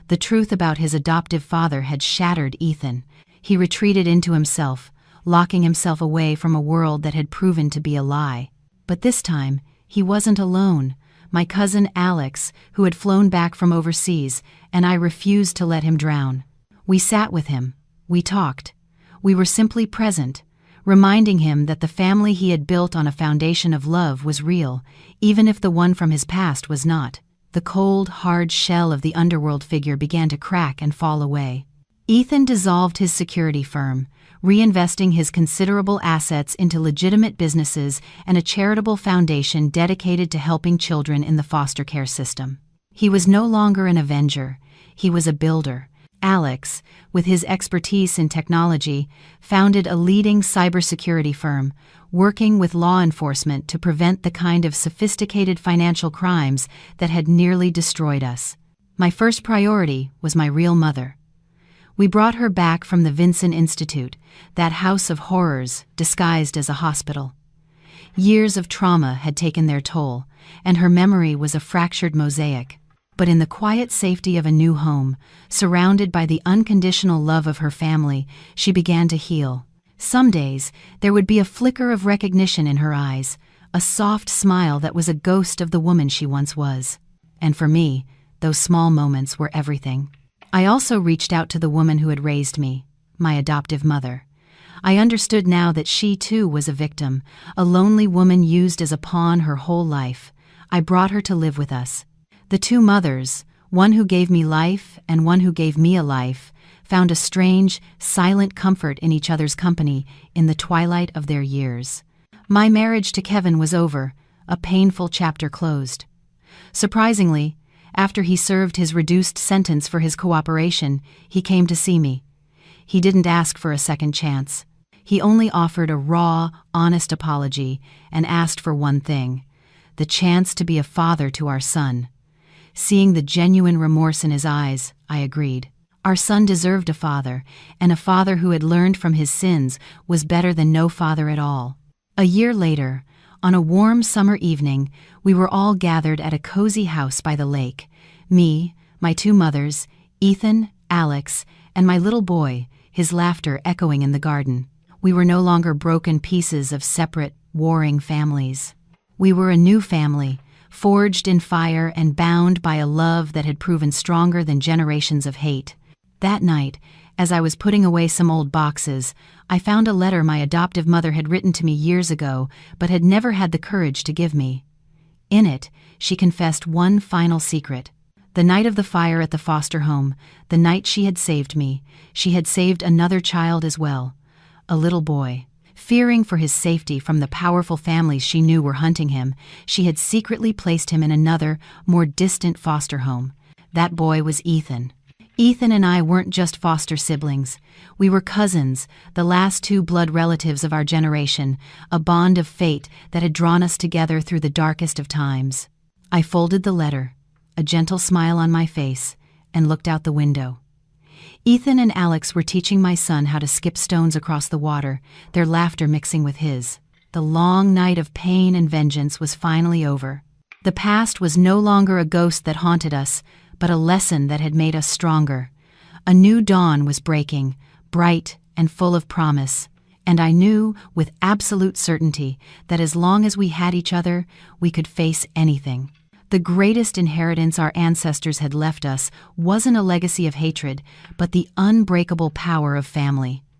S1: The truth about his adoptive father had shattered Ethan. He retreated into himself, locking himself away from a world that had proven to be a lie. But this time, he wasn't alone. My cousin Alex, who had flown back from overseas, and I refused to let him drown. We sat with him. We talked. We were simply present, reminding him that the family he had built on a foundation of love was real, even if the one from his past was not. The cold, hard shell of the underworld figure began to crack and fall away. Ethan dissolved his security firm, reinvesting his considerable assets into legitimate businesses and a charitable foundation dedicated to helping children in the foster care system. He was no longer an avenger. He was a builder, Alex, with his expertise in technology, founded a leading cybersecurity firm, working with law enforcement to prevent the kind of sophisticated financial crimes that had nearly destroyed us. My first priority was my real mother. We brought her back from the Vincent Institute, that house of horrors disguised as a hospital. Years of trauma had taken their toll, and her memory was a fractured mosaic. But in the quiet safety of a new home, surrounded by the unconditional love of her family, she began to heal. Some days, there would be a flicker of recognition in her eyes, a soft smile that was a ghost of the woman she once was. And for me, those small moments were everything. I also reached out to the woman who had raised me, my adoptive mother. I understood now that she too was a victim, a lonely woman used as a pawn her whole life. I brought her to live with us. The two mothers, one who gave me life and one who gave me a life, found a strange, silent comfort in each other's company in the twilight of their years. My marriage to Kevin was over, a painful chapter closed. Surprisingly, after he served his reduced sentence for his cooperation, he came to see me. He didn't ask for a second chance. He only offered a raw, honest apology and asked for one thing: the chance to be a father to our son. Seeing the genuine remorse in his eyes, I agreed. Our son deserved a father, and a father who had learned from his sins was better than no father at all. A year later, on a warm summer evening, we were all gathered at a cozy house by the lake. Me, my two mothers, Ethan, Alex, and my little boy, his laughter echoing in the garden. We were no longer broken pieces of separate, warring families. We were a new family, forged in fire and bound by a love that had proven stronger than generations of hate. That night, as I was putting away some old boxes, I found a letter my adoptive mother had written to me years ago but had never had the courage to give me. In it, she confessed one final secret. The night of the fire at the foster home, the night she had saved me, she had saved another child as well, a little boy. Fearing for his safety from the powerful families she knew were hunting him, she had secretly placed him in another, more distant foster home. That boy was Ethan. Ethan and I weren't just foster siblings. We were cousins, the last two blood relatives of our generation, a bond of fate that had drawn us together through the darkest of times. I folded the letter, a gentle smile on my face, and looked out the window. Ethan and Alex were teaching my son how to skip stones across the water, their laughter mixing with his. The long night of pain and vengeance was finally over. The past was no longer a ghost that haunted us, but a lesson that had made us stronger. A new dawn was breaking, bright and full of promise, and I knew with absolute certainty that as long as we had each other, we could face anything. The greatest inheritance our ancestors had left us wasn't a legacy of hatred, but the unbreakable power of family.